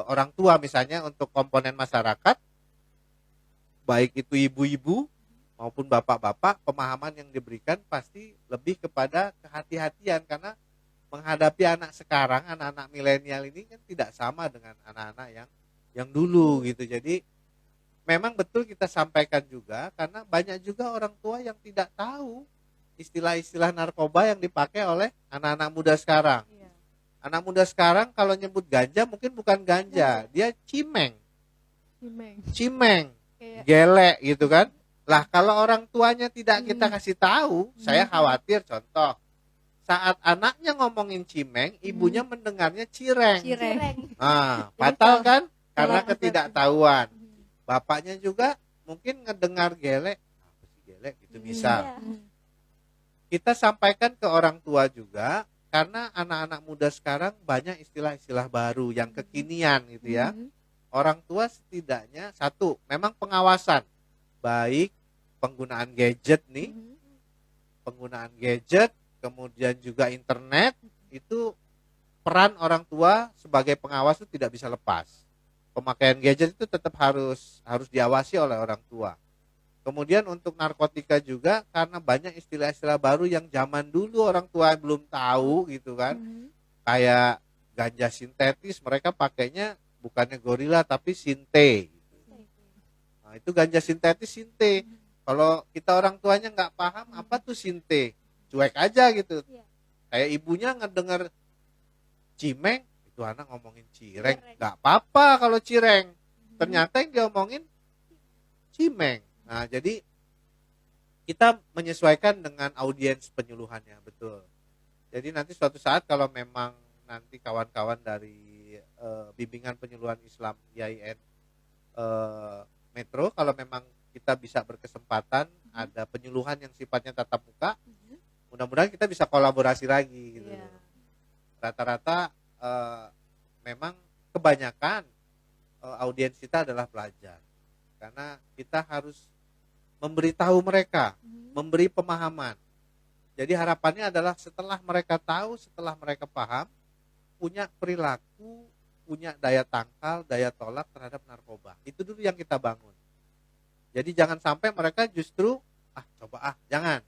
orang tua misalnya untuk komponen masyarakat, baik itu ibu-ibu maupun bapak-bapak, pemahaman yang diberikan pasti lebih kepada kehati-hatian karena menghadapi anak sekarang, anak-anak milenial ini kan tidak sama dengan anak-anak yang dulu gitu. Jadi memang betul kita sampaikan juga karena banyak juga orang tua yang tidak tahu istilah-istilah narkoba yang dipakai oleh anak-anak muda sekarang. Iya. Anak muda sekarang kalau nyebut ganja mungkin bukan ganja, dia cimeng, Cimeng. cimeng, Kayak gelek gitu kan. Lah kalau orang tuanya tidak kita kasih tahu, saya Hmm. khawatir contoh saat anaknya ngomongin cimeng, ibunya mendengarnya cireng. cireng. Ah, Jadi fatal kan? Karena salah ketidaktahuan. Mhm. Bapaknya juga mungkin ngedengar gelek, apa sih gelek gitu misal. Iya. Kita sampaikan ke orang tua juga karena anak-anak muda sekarang banyak istilah-istilah baru yang kekinian gitu ya. Mhm. Orang tua setidaknya satu, memang pengawasan baik penggunaan gadget nih, Mhm. penggunaan gadget, kemudian juga internet, itu peran orang tua sebagai pengawas itu tidak bisa lepas. Pemakaian gadget itu tetap harus diawasi oleh orang tua. Kemudian untuk narkotika juga karena banyak istilah-istilah baru yang zaman dulu orang tua belum tahu gitu kan. Mhm. Kayak ganja sintetis mereka pakainya bukannya gorila tapi sinte. Nah, itu ganja sintetis sinte. Kalau kita orang tuanya nggak paham apa tuh sinte, cuek aja gitu. Iya. Kayak ibunya ngedenger cimeng, itu anak ngomongin cireng, Cireng. nggak apa-apa kalau cireng. Ternyata yang diomongin cimeng. Nah, jadi kita menyesuaikan dengan audiens penyuluhannya, betul. Jadi nanti suatu saat kalau memang nanti kawan-kawan dari bimbingan penyuluhan Islam IAIN Metro, kalau memang kita bisa berkesempatan ada penyuluhan yang sifatnya tatap muka, mudah-mudahan kita bisa kolaborasi lagi gitu. Iya. Rata-rata memang kebanyakan audiens kita adalah pelajar, karena kita harus memberitahu mereka, memberi pemahaman. Jadi harapannya adalah setelah mereka tahu, setelah mereka paham, punya perilaku, punya daya tangkal, daya tolak terhadap narkoba. Itu dulu yang kita bangun. Jadi jangan sampai mereka justru jangan.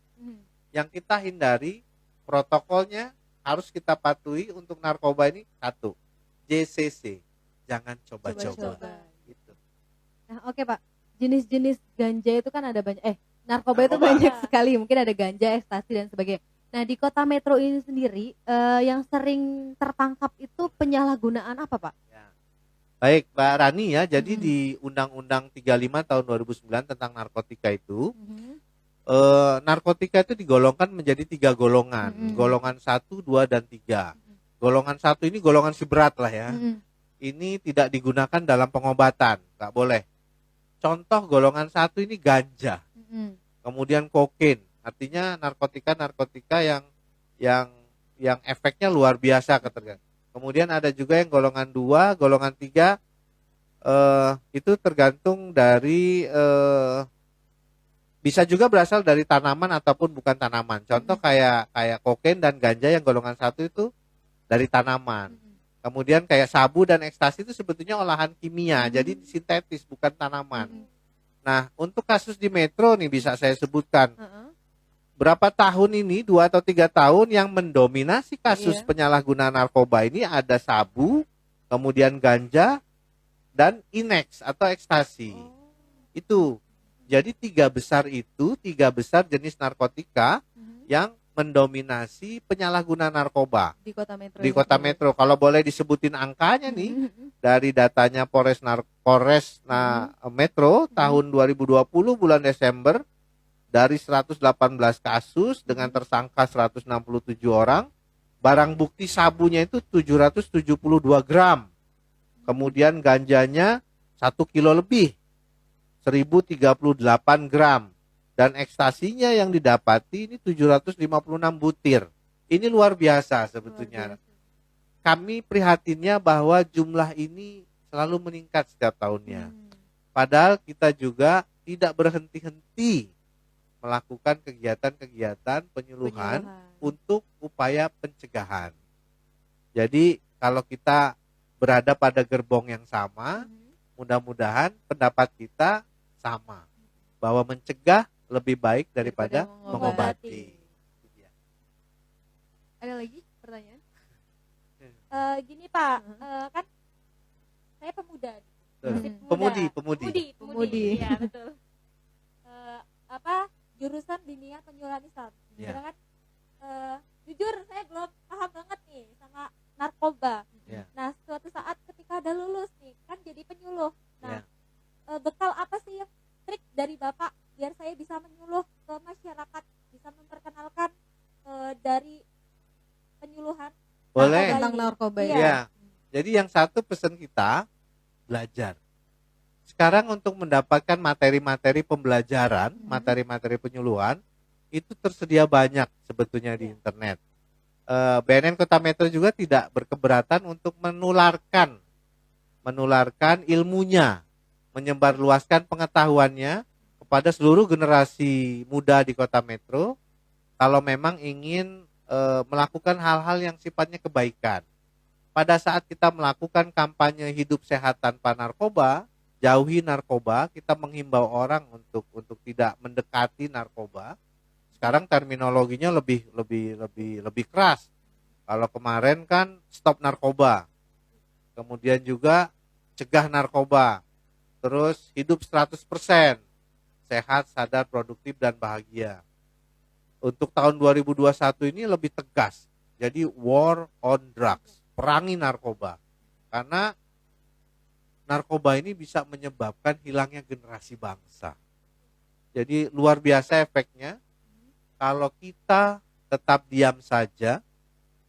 Yang kita hindari, protokolnya harus kita patuhi untuk narkoba ini satu, JCC, jangan coba-coba. Gitu. Nah, oke Pak. Jenis-jenis ganja itu kan ada banyak narkoba itu Narkoba. banyak sekali. Mungkin ada ganja, ekstasi dan sebagainya. Nah, di Kota Metro ini sendiri yang sering tertangkap itu penyalahgunaan apa, Pak? Ya. Baik, Mbak Rani ya. Jadi di Undang-Undang 35 tahun 2009 tentang narkotika itu, narkotika itu digolongkan menjadi 3 golongan. Golongan 1, 2, dan 3. Golongan 1 ini golongan si berat lah ya. Ini tidak digunakan dalam pengobatan, nggak boleh. Contoh golongan 1 ini ganja, kemudian kokain, artinya narkotika yang efeknya luar biasa ketergantungan. Kemudian ada juga yang golongan 2, golongan 3 itu tergantung dari bisa juga berasal dari tanaman ataupun bukan tanaman. Contoh kayak kokain dan ganja yang golongan 1 itu dari tanaman. Kemudian kayak sabu dan ekstasi itu sebetulnya olahan kimia, jadi sintetis bukan tanaman. Nah, untuk kasus di Metro nih bisa saya sebutkan. Berapa tahun ini, 2 atau 3 tahun yang mendominasi kasus penyalahgunaan narkoba ini ada sabu, kemudian ganja, dan inex atau ekstasi. Itu. Jadi 3 besar jenis narkotika yang mendominasi penyalahgunaan narkoba Di Kota Metro. di Kota Metro. Kalau boleh disebutin angkanya nih, dari datanya Polres Metro tahun 2020 bulan Desember, dari 118 kasus dengan tersangka 167 orang, barang bukti sabunya itu 772 gram, kemudian ganjanya 1 kilo lebih, 1038 gram, dan ekstasinya yang didapati ini 756 butir. Ini luar biasa sebetulnya. Kami prihatinnya bahwa jumlah ini selalu meningkat setiap tahunnya. Padahal kita juga tidak berhenti-henti melakukan kegiatan-kegiatan penyuluhan untuk upaya pencegahan. Jadi kalau kita berada pada gerbong yang sama, mudah-mudahan pendapat kita sama, bahwa mencegah lebih baik daripada mengobati. Ada lagi pertanyaan? Gini Pak, kan saya pemuda. Masih muda. Pemudi. Pemudi. Iya, betul. Apa jurusan bimbingan penyuluhan Islam. Iya. Karena kan jujur saya belum paham banget nih sama narkoba. Iya. Nah, suatu saat ketika ada lulus nih, kan jadi penyuluh. Nah, Iya. bekal apa sih yang trik dari Bapak biar saya bisa menyuluh ke masyarakat, bisa memperkenalkan dari penyuluhan Boleh. Tentang narkoba Iya. ya. Ya. Jadi yang satu pesan kita belajar. Sekarang untuk mendapatkan materi-materi pembelajaran, materi-materi penyuluhan itu tersedia banyak sebetulnya di internet. BNN Kota Metro juga tidak berkeberatan untuk menularkan ilmunya, menyebarluaskan pengetahuannya kepada seluruh generasi muda di Kota Metro kalau memang ingin melakukan hal-hal yang sifatnya kebaikan. Pada saat kita melakukan kampanye hidup sehat tanpa narkoba, jauhi narkoba, kita menghimbau orang untuk tidak mendekati narkoba. Sekarang terminologinya lebih keras. Kalau kemarin kan stop narkoba. Kemudian juga cegah narkoba. Terus hidup 100%, sehat, sadar, produktif dan bahagia. Untuk tahun 2021 ini lebih tegas. Jadi war on drugs, perangi narkoba. Karena narkoba ini bisa menyebabkan hilangnya generasi bangsa. Jadi luar biasa efeknya. Kalau kita tetap diam saja,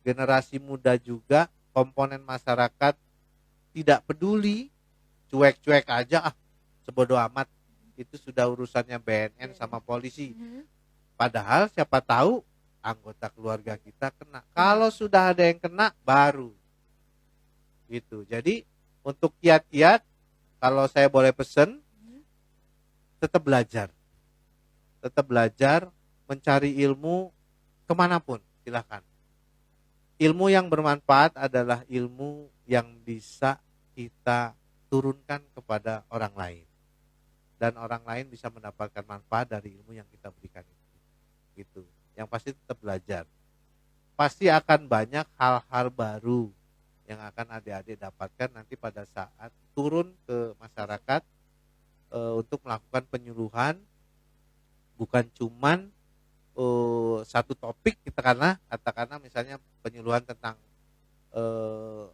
generasi muda juga, komponen masyarakat tidak peduli, cuek-cuek aja, sebodoh amat, itu sudah urusannya BNN sama polisi. Padahal siapa tahu anggota keluarga kita kena. Kalau sudah ada yang kena, baru. Gitu. Jadi untuk kiat-kiat, kalau saya boleh pesen, tetap belajar. Tetap belajar, mencari ilmu kemanapun, silakan. Ilmu yang bermanfaat adalah ilmu yang bisa kita turunkan kepada orang lain. Dan orang lain bisa mendapatkan manfaat dari ilmu yang kita berikan itu. Gitu. Yang pasti tetap belajar. Pasti akan banyak hal-hal baru yang akan adik-adik dapatkan nanti pada saat turun ke masyarakat untuk melakukan penyuluhan, bukan cuman satu topik kita katakanlah misalnya penyuluhan tentang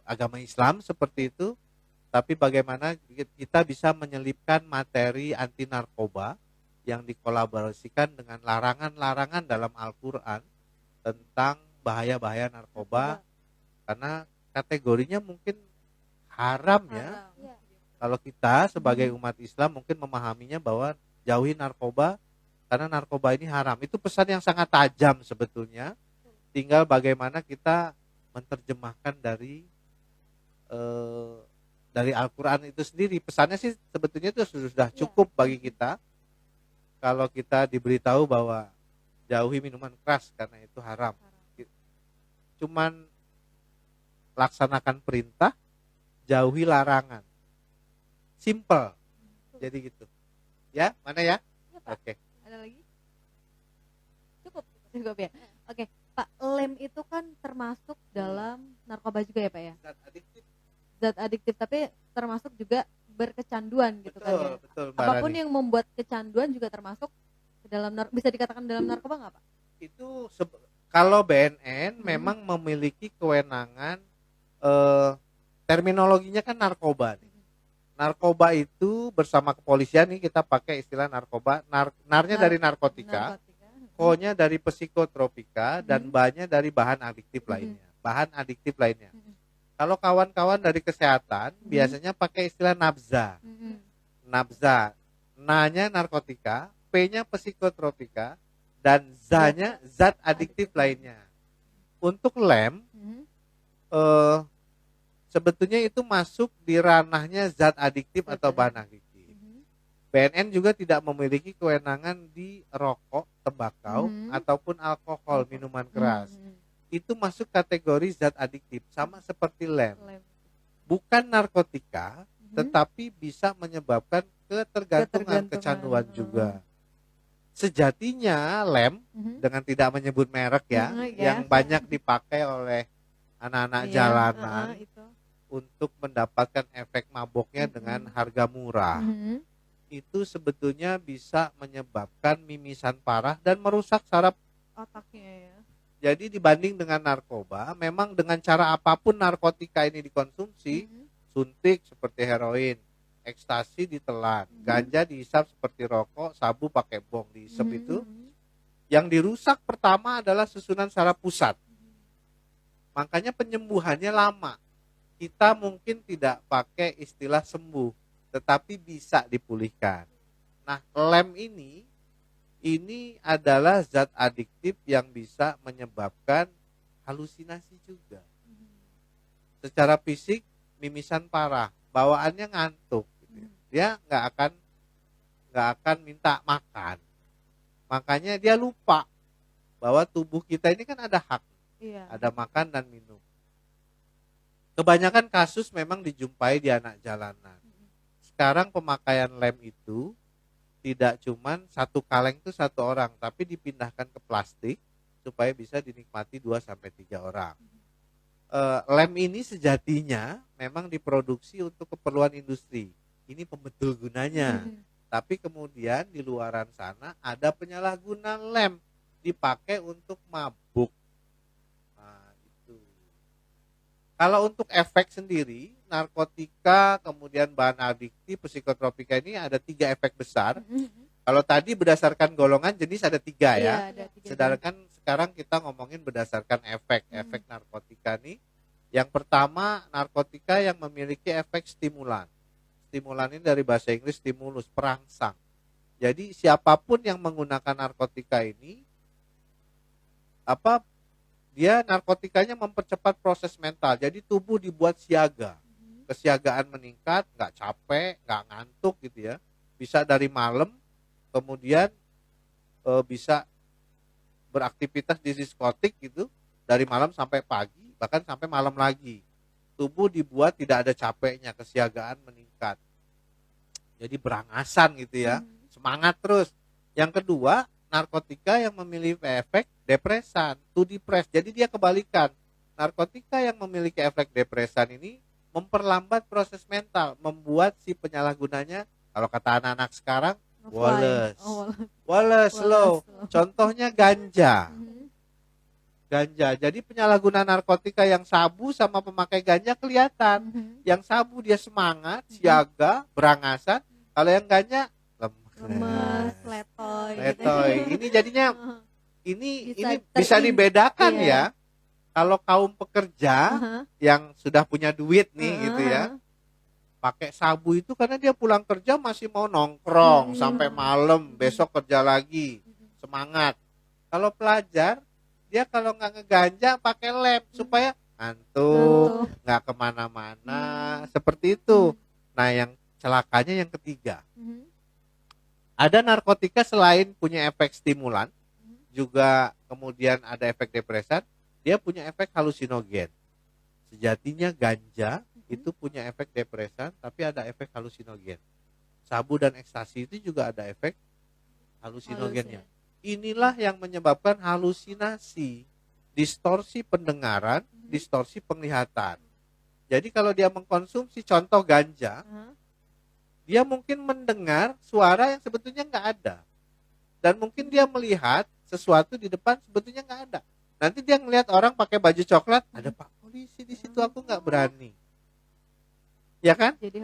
agama Islam seperti itu, tapi bagaimana kita bisa menyelipkan materi anti narkoba yang dikolaborasikan dengan larangan-larangan dalam Al-Quran tentang bahaya-bahaya narkoba, karena kategorinya mungkin haram ya. Iya. Kalau kita sebagai umat Islam mungkin memahaminya bahwa jauhi narkoba karena narkoba ini haram. Itu pesan yang sangat tajam sebetulnya. Tinggal bagaimana kita menerjemahkan dari Al-Quran itu sendiri. Pesannya sih sebetulnya itu sudah cukup bagi kita. Kalau kita diberitahu bahwa jauhi minuman keras karena itu haram. Cuman laksanakan perintah, jauhi larangan. Simple. Jadi gitu. Ya, mana ya? Iya, Pak. Oke. Ada lagi? Cukup. Ya. Oke, Pak, lem itu kan termasuk dalam narkoba juga ya, Pak ya? Zat adiktif. Zat adiktif, tapi termasuk juga berkecanduan gitu kan ya. Betul, Mbak Apapun Rani. yang membuat kecanduan juga termasuk ke dalam bisa dikatakan dalam narkoba nggak, Pak? Itu kalau BNN memang memiliki kewenangan, terminologinya kan narkoba nih. Narkoba itu bersama kepolisian nih kita pakai istilah narkoba. Narnya dari narkotika, ko-nya dari psikotropika, dan ba-nya dari bahan adiktif lainnya. Bahan adiktif lainnya. Kalau kawan-kawan dari kesehatan biasanya pakai istilah nabza. Nabza. Na-nya narkotika, P-nya psikotropika, dan Z-nya zat adiktif lainnya. Untuk lem, sebetulnya itu masuk di ranahnya zat adiktif atau bahan adiktif. BNN juga tidak memiliki kewenangan di rokok, tembakau, ataupun alkohol, minuman keras. Itu masuk kategori zat adiktif, sama seperti lem. Bukan narkotika, tetapi bisa menyebabkan ketergantungan, kecanduan juga. Sejatinya lem, dengan tidak menyebut merek ya, yang banyak dipakai oleh anak-anak jalanan, untuk mendapatkan efek maboknya dengan harga murah. Itu sebetulnya bisa menyebabkan mimisan parah dan merusak saraf. Otaknya ya. Jadi dibanding dengan narkoba, memang dengan cara apapun narkotika ini dikonsumsi, suntik seperti heroin, ekstasi ditelan, ganja dihisap seperti rokok, sabu pakai bong dihisap itu, yang dirusak pertama adalah susunan saraf pusat. Makanya penyembuhannya lama. Kita mungkin tidak pakai istilah sembuh, tetapi bisa dipulihkan. Nah, lem ini adalah zat adiktif yang bisa menyebabkan halusinasi juga. Secara fisik mimisan parah, bawaannya ngantuk, gitu. Dia nggak akan minta makan. Makanya dia lupa bahwa tubuh kita ini kan ada hak, ada makan dan minum. Kebanyakan kasus memang dijumpai di anak jalanan. Sekarang pemakaian lem itu tidak cuman satu kaleng itu satu orang, tapi dipindahkan ke plastik supaya bisa dinikmati 2-3 orang. Lem ini sejatinya memang diproduksi untuk keperluan industri. Ini pembetul gunanya. Tapi kemudian di luaran sana ada penyalahgunaan lem dipakai untuk mabuk. Nah, itu. Kalau untuk efek sendiri, narkotika, kemudian bahan adiktif, psikotropika ini ada 3 efek besar. Kalau tadi berdasarkan golongan jenis ada 3 ya. Ada 3 Sedangkan sekarang kita ngomongin berdasarkan efek narkotika nih. Yang pertama, narkotika yang memiliki efek stimulan. Stimulan ini dari bahasa Inggris stimulus, perangsang. Jadi siapapun yang menggunakan narkotika ini, dia narkotikanya mempercepat proses mental. Jadi tubuh dibuat siaga. Kesiagaan meningkat, nggak capek, nggak ngantuk gitu ya. Bisa dari malam, kemudian bisa beraktivitas di diskotik gitu, dari malam sampai pagi, bahkan sampai malam lagi. Tubuh dibuat tidak ada capeknya, kesiagaan meningkat. Jadi berangasan gitu ya, semangat terus. Yang kedua, narkotika yang memiliki efek depresan, to depress. Jadi dia kebalikan. Narkotika yang memiliki efek depresan ini memperlambat proses mental, membuat si penyalahgunanya, kalau kata anak-anak sekarang, Wallace slow. Contohnya ganja. Jadi penyalahgunaan narkotika yang sabu sama pemakai ganja kelihatan. Yang sabu dia semangat, siaga, berangasan. Kalau yang ganja lemes, letoy. Ini jadinya ini iya. bisa dibedakan ya. Kalau kaum pekerja yang sudah punya duit nih gitu ya, pakai sabu itu karena dia pulang kerja masih mau nongkrong sampai malam, besok kerja lagi, semangat. Kalau pelajar, dia kalau nggak ngeganja pakai lem supaya ngantuk, nggak kemana-mana, seperti itu. Nah, yang celakanya yang ketiga, ada narkotika selain punya efek stimulan, juga kemudian ada efek depresan, dia punya efek halusinogen. Sejatinya ganja itu punya efek depresan, tapi ada efek halusinogen. Sabu dan ekstasi itu juga ada efek halusinogennya. Inilah yang menyebabkan halusinasi, distorsi pendengaran, distorsi penglihatan. Jadi kalau dia mengkonsumsi contoh ganja, dia mungkin mendengar suara yang sebetulnya nggak ada. Dan mungkin dia melihat sesuatu di depan sebetulnya nggak ada. Nanti dia ngelihat orang pakai baju coklat, ada Pak Polisi di situ, aku nggak berani. Ya kan? Jadi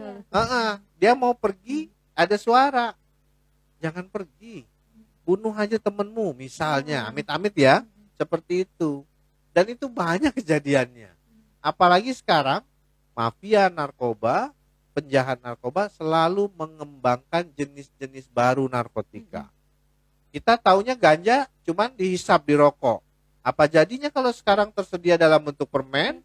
dia mau pergi, ada suara. Jangan pergi. Bunuh aja temenmu misalnya, amit-amit ya. Seperti itu. Dan itu banyak kejadiannya. Apalagi sekarang, mafia narkoba, penjahat narkoba selalu mengembangkan jenis-jenis baru narkotika. Kita taunya ganja cuman dihisap di rokok. Apa jadinya kalau sekarang tersedia dalam bentuk permen,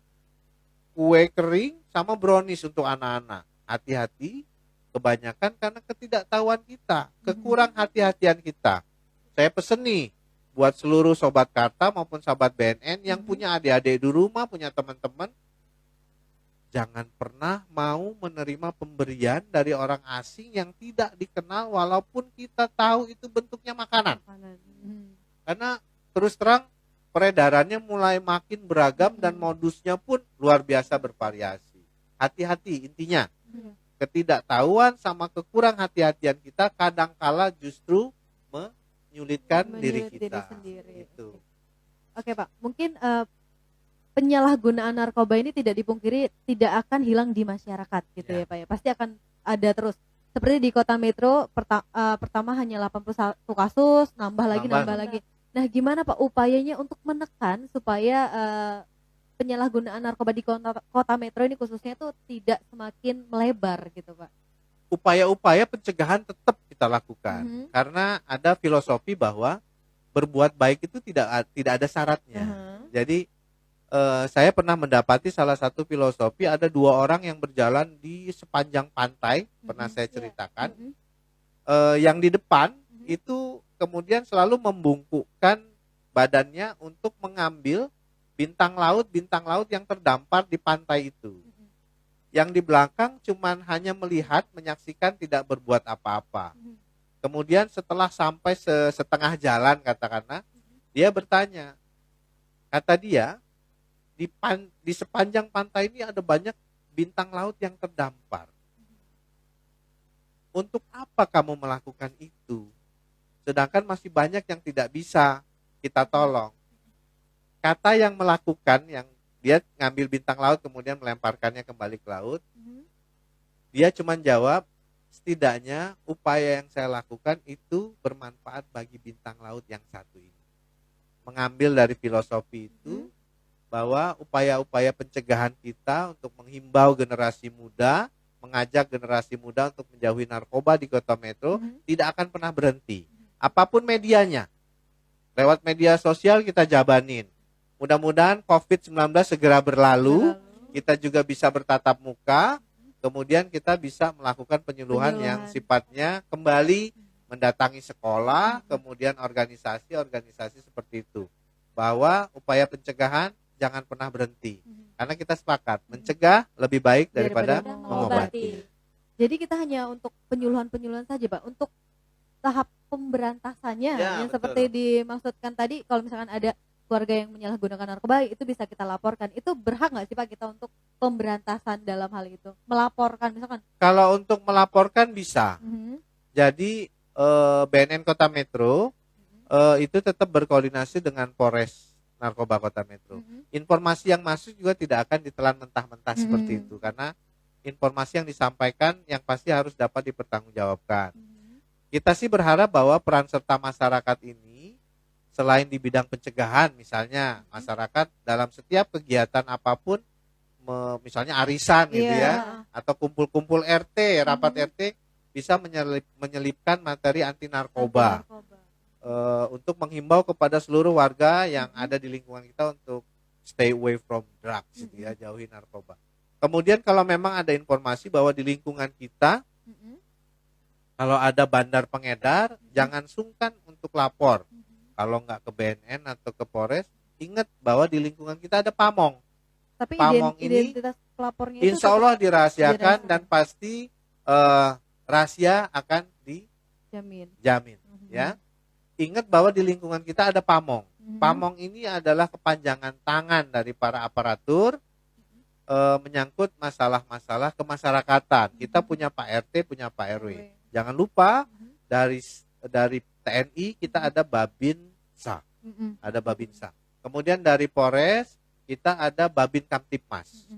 kue kering, sama brownies untuk anak-anak? Hati-hati, kebanyakan karena ketidaktahuan kita, kekurang hati-hatian kita. Saya pesen nih, buat seluruh sobat Karta maupun sobat BNN yang punya adik-adik di rumah, punya teman-teman, jangan pernah mau menerima pemberian dari orang asing yang tidak dikenal walaupun kita tahu itu bentuknya makanan. Karena terus terang peredarannya mulai makin beragam dan modusnya pun luar biasa bervariasi. Hati-hati intinya. Hmm. Ketidaktahuan sama kekurang hati-hatian kita kadangkala justru menyulitkan diri Menyulit kita. sendiri. Itu. Oke Pak, mungkin penyalahgunaan narkoba ini tidak dipungkiri tidak akan hilang di masyarakat gitu ya Pak ya. Pasti akan ada terus. Seperti di Kota Metro pertama hanya 81 kasus, nambah Nambah. lagi. Nah, gimana Pak upayanya untuk menekan supaya penyalahgunaan narkoba di Kota Metro ini khususnya itu tidak semakin melebar gitu Pak? Upaya-upaya pencegahan tetap kita lakukan. Mhm. Karena ada filosofi bahwa berbuat baik itu tidak ada syaratnya. Mhm. Jadi saya pernah mendapati salah satu filosofi, ada 2 orang yang berjalan di sepanjang pantai, pernah saya ceritakan. Mhm. Yang di depan Mhm. itu kemudian selalu membungkukkan badannya untuk mengambil bintang laut yang terdampar di pantai itu. Mhm. Yang di belakang cuman hanya melihat, menyaksikan, tidak berbuat apa-apa. Mhm. Kemudian setelah sampai setengah jalan katakanlah, dia bertanya, kata dia, di sepanjang pantai ini ada banyak bintang laut yang terdampar. Untuk apa kamu melakukan itu? Sedangkan masih banyak yang tidak bisa kita tolong. Kata yang melakukan, yang dia ngambil bintang laut kemudian melemparkannya kembali ke laut, Mhm. dia cuma jawab, setidaknya upaya yang saya lakukan itu bermanfaat bagi bintang laut yang satu ini. Mengambil dari filosofi itu bahwa upaya-upaya pencegahan kita untuk menghimbau generasi muda, mengajak generasi muda untuk menjauhi narkoba di Kota Metro tidak akan pernah berhenti. Apapun medianya. Lewat media sosial kita jabanin. Mudah-mudahan COVID-19 segera berlalu, kita juga bisa bertatap muka, kemudian kita bisa melakukan penyuluhan yang sifatnya kembali mendatangi sekolah, kemudian organisasi-organisasi seperti itu. Bahwa upaya pencegahan jangan pernah berhenti. Karena kita sepakat, mencegah lebih baik daripada mengobati. Jadi kita hanya untuk penyuluhan-penyuluhan saja Pak, untuk tahap pemberantasannya Ya, yang betul. seperti dimaksudkan tadi, kalau misalkan ada keluarga yang menyalahgunakan narkoba itu bisa kita laporkan. Itu berhak nggak sih Pak kita untuk pemberantasan dalam hal itu? Melaporkan misalkan. Kalau untuk melaporkan bisa. Mhm. Jadi BNN Kota Metro itu tetap berkoordinasi dengan Polres Narkoba Kota Metro. Informasi yang masuk juga tidak akan ditelan mentah-mentah seperti itu, karena informasi yang disampaikan yang pasti harus dapat dipertanggungjawabkan. Kita sih berharap bahwa peran serta masyarakat ini selain di bidang pencegahan, misalnya masyarakat dalam setiap kegiatan apapun, misalnya arisan gitu ya, atau kumpul-kumpul RT, rapat RT, bisa menyelipkan materi anti narkoba. Untuk menghimbau kepada seluruh warga yang ada di lingkungan kita untuk stay away from drugs, gitu ya, jauhi narkoba. Kemudian kalau memang ada informasi bahwa di lingkungan kita kalau ada bandar pengedar, jangan sungkan untuk lapor. Kalau nggak ke BNN atau ke Polres, ingat bahwa di lingkungan kita ada pamong. Tapi Pamong ini identitas pelapornya itu insya Allah dirahasiakan dirahasiakan. dan pasti rahasia akan dijamin. Ya. Ingat bahwa di lingkungan kita ada pamong. Pamong ini adalah kepanjangan tangan dari para aparatur menyangkut masalah-masalah kemasyarakatan. Kita punya Pak RT, punya Pak RW. Jangan lupa dari TNI kita ada Babinsa. Ada Babinsa. Kemudian dari Polres kita ada Babin Kamtipmas.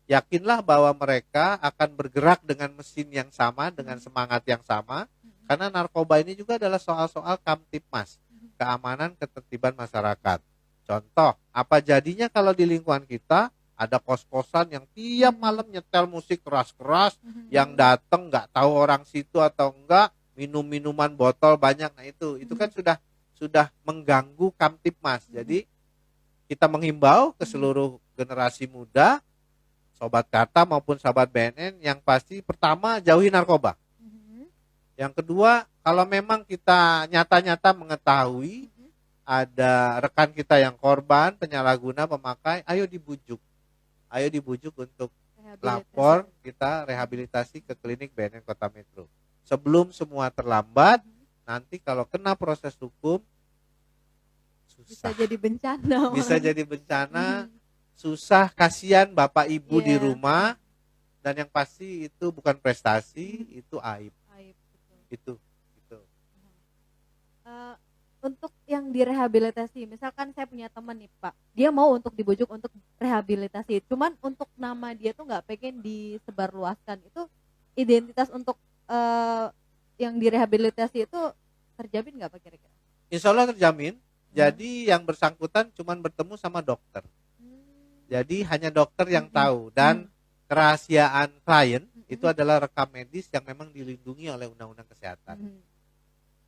Yakinlah bahwa mereka akan bergerak dengan mesin yang sama, dengan semangat yang sama. Karena narkoba ini juga adalah soal-soal Kamtipmas, keamanan ketertiban masyarakat. Contoh, apa jadinya kalau di lingkungan kita ada kos-kosan yang tiap malam nyetel musik keras-keras, yang datang nggak tahu orang situ atau enggak, minum-minuman botol banyak. Nah itu kan sudah mengganggu Kamtipmas. Jadi kita menghimbau ke seluruh generasi muda, Sobat Karta maupun Sobat BNN, yang pasti pertama jauhi narkoba. Yang kedua, kalau memang kita nyata-nyata mengetahui ada rekan kita yang korban, penyalahguna, pemakai, ayo dibujuk untuk lapor, kita rehabilitasi ke klinik BNN Kota Metro. Sebelum semua terlambat, nanti kalau kena proses hukum, susah. Bisa jadi bencana. Susah, kasihan Bapak Ibu di rumah, Dan yang pasti itu bukan prestasi, itu aib. Aib, betul. Itu. Eh, untuk yang direhabilitasi, misalkan saya punya teman nih Pak, dia mau untuk dibujuk untuk rehabilitasi, cuman untuk nama dia tuh nggak pengen disebarluaskan, itu identitas untuk yang direhabilitasi itu terjamin nggak Pak kira-kira? Insya Allah terjamin. Jadi yang bersangkutan cuman bertemu sama dokter. Jadi hanya dokter yang tahu, dan kerahasiaan klien itu adalah rekam medis yang memang dilindungi oleh Undang-Undang Kesehatan.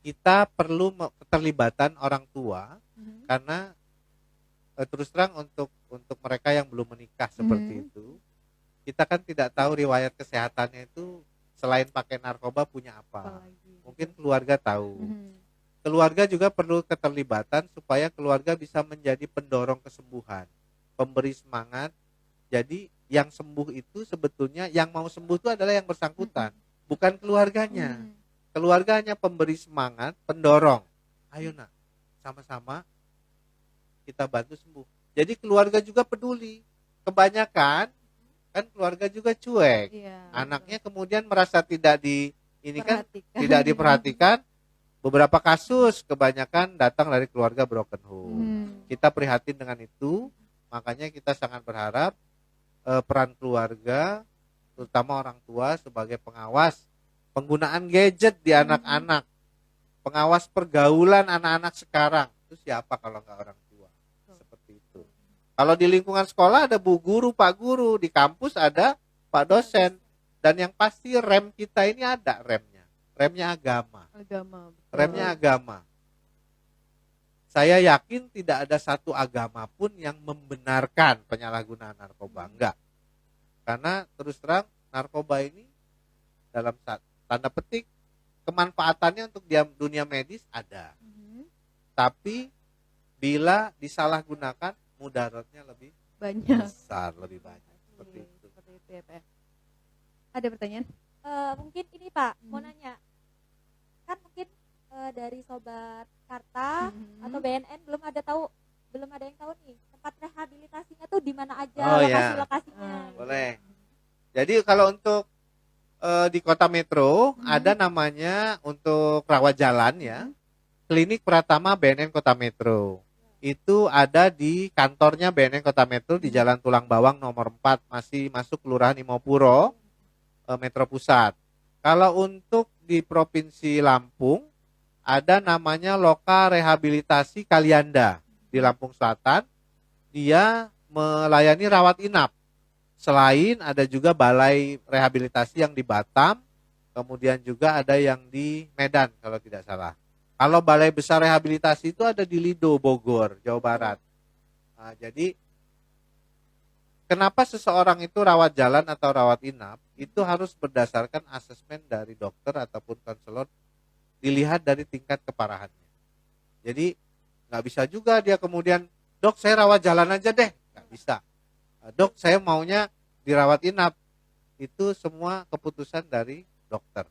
Kita perlu keterlibatan orang tua karena terus terang untuk mereka yang belum menikah seperti itu, kita kan tidak tahu riwayat kesehatannya itu selain pakai narkoba punya apa. Mungkin keluarga tahu. Keluarga juga perlu keterlibatan supaya keluarga bisa menjadi pendorong kesembuhan, pemberi semangat. Jadi yang sembuh itu sebetulnya yang mau sembuh itu adalah yang bersangkutan, bukan keluarganya. Keluarga hanya pemberi semangat, pendorong. Ayo nak, sama-sama kita bantu sembuh. Jadi keluarga juga peduli. Kebanyakan kan keluarga juga cuek. Anaknya kemudian merasa tidak tidak diperhatikan. Beberapa kasus kebanyakan datang dari keluarga broken home. Kita prihatin dengan itu, makanya kita sangat berharap peran keluarga, terutama orang tua sebagai pengawas penggunaan gadget di anak-anak, pengawas pergaulan anak-anak sekarang, itu siapa kalau nggak orang tua? Seperti itu. Kalau di lingkungan sekolah ada bu guru, pak guru, di kampus ada pak dosen, dan yang pasti rem kita ini ada remnya agama. Remnya agama. Saya yakin tidak ada satu agama pun yang membenarkan penyalahgunaan narkoba, enggak. Karena terus terang narkoba ini dalam tanda petik kemanfaatannya untuk dunia medis ada. Tapi bila disalahgunakan mudaratnya lebih besar, lebih banyak. Seperti itu ya, Pak. Ada pertanyaan? Mungkin ini Pak, mau nanya. Kan mungkin dari Sobat Karta atau BNN belum ada yang tahu nih tempat rehabilitasinya tuh di mana aja, lokasinya. Boleh. Jadi kalau untuk di Kota Metro ada namanya untuk rawat jalan ya, Klinik Pratama BNN Kota Metro. Itu ada di kantornya BNN Kota Metro di Jalan Tulang Bawang nomor 4, masih masuk Kelurahan Imopuro, Metro Pusat. Kalau untuk di Provinsi Lampung ada namanya Loka Rehabilitasi Kalianda di Lampung Selatan. Dia melayani rawat inap. Selain ada juga balai rehabilitasi yang di Batam, kemudian juga ada yang di Medan kalau tidak salah. Kalau balai besar rehabilitasi itu ada di Lido, Bogor, Jawa Barat. Nah, jadi kenapa seseorang itu rawat jalan atau rawat inap, itu harus berdasarkan asesmen dari dokter ataupun konselor, dilihat dari tingkat keparahannya. Jadi nggak bisa juga dia kemudian, dok saya rawat jalan aja deh, nggak bisa. Dok saya maunya dirawat inap, itu semua keputusan dari dokter.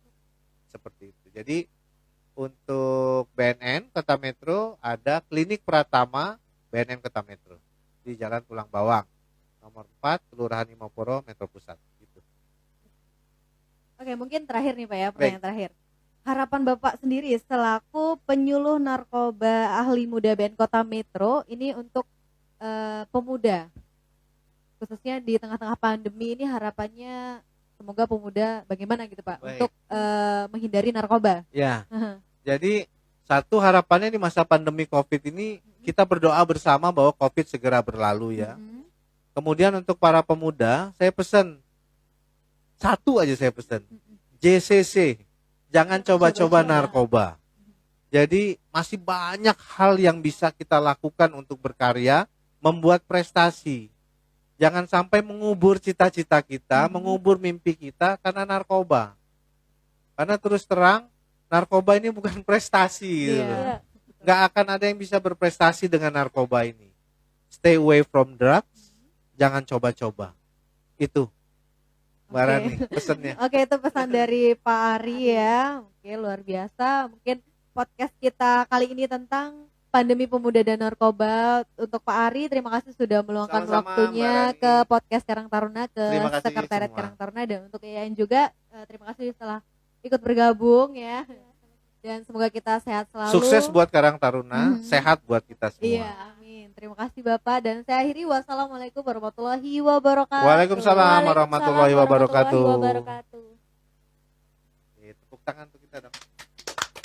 Seperti itu. Jadi untuk BNN Kota Metro ada Klinik Pratama BNN Kota Metro di Jalan Tulang Bawang nomor 4 Kelurahan Imopuro Metro Pusat gitu. Oke, mungkin terakhir nih Pak ya, pertanyaan terakhir. Harapan Bapak sendiri selaku penyuluh narkoba ahli muda BNN Kota Metro ini untuk pemuda, khususnya di tengah-tengah pandemi ini, harapannya semoga pemuda bagaimana gitu Pak. Baik. Untuk menghindari narkoba. Ya. Jadi satu harapannya di masa pandemi COVID ini kita berdoa bersama bahwa COVID segera berlalu ya. Kemudian untuk para pemuda saya pesan satu aja, saya pesan JCC, jangan coba-coba narkoba. Jadi masih banyak hal yang bisa kita lakukan untuk berkarya, membuat prestasi. Jangan sampai mengubur cita-cita kita, mengubur mimpi kita karena narkoba. Karena terus terang, narkoba ini bukan prestasi. Gitu. Nggak akan ada yang bisa berprestasi dengan narkoba ini. Stay away from drugs, jangan coba-coba. Itu Mbak Rani pesannya. Oke, itu pesan dari Pak Ari ya. Oke, luar biasa. Mungkin podcast kita kali ini tentang Pandemi Pemuda dan Narkoba. Untuk Pak Ari, terima kasih sudah meluangkan Sama-sama, waktunya Mbak Rani. ke podcast Karang Taruna, ke Terima kasih Sekretariat semua. Karang Taruna, dan untuk IAIN juga terima kasih telah ikut bergabung ya. Dan semoga kita sehat selalu. Sukses buat Karang Taruna, sehat buat kita semua. Iya, amin. Terima kasih Bapak, dan saya akhiri, wassalamualaikum warahmatullahi wabarakatuh. Waalaikumsalam warahmatullahi wabarakatuh. wabarakatuh. Tepuk tangan untuk kita dong.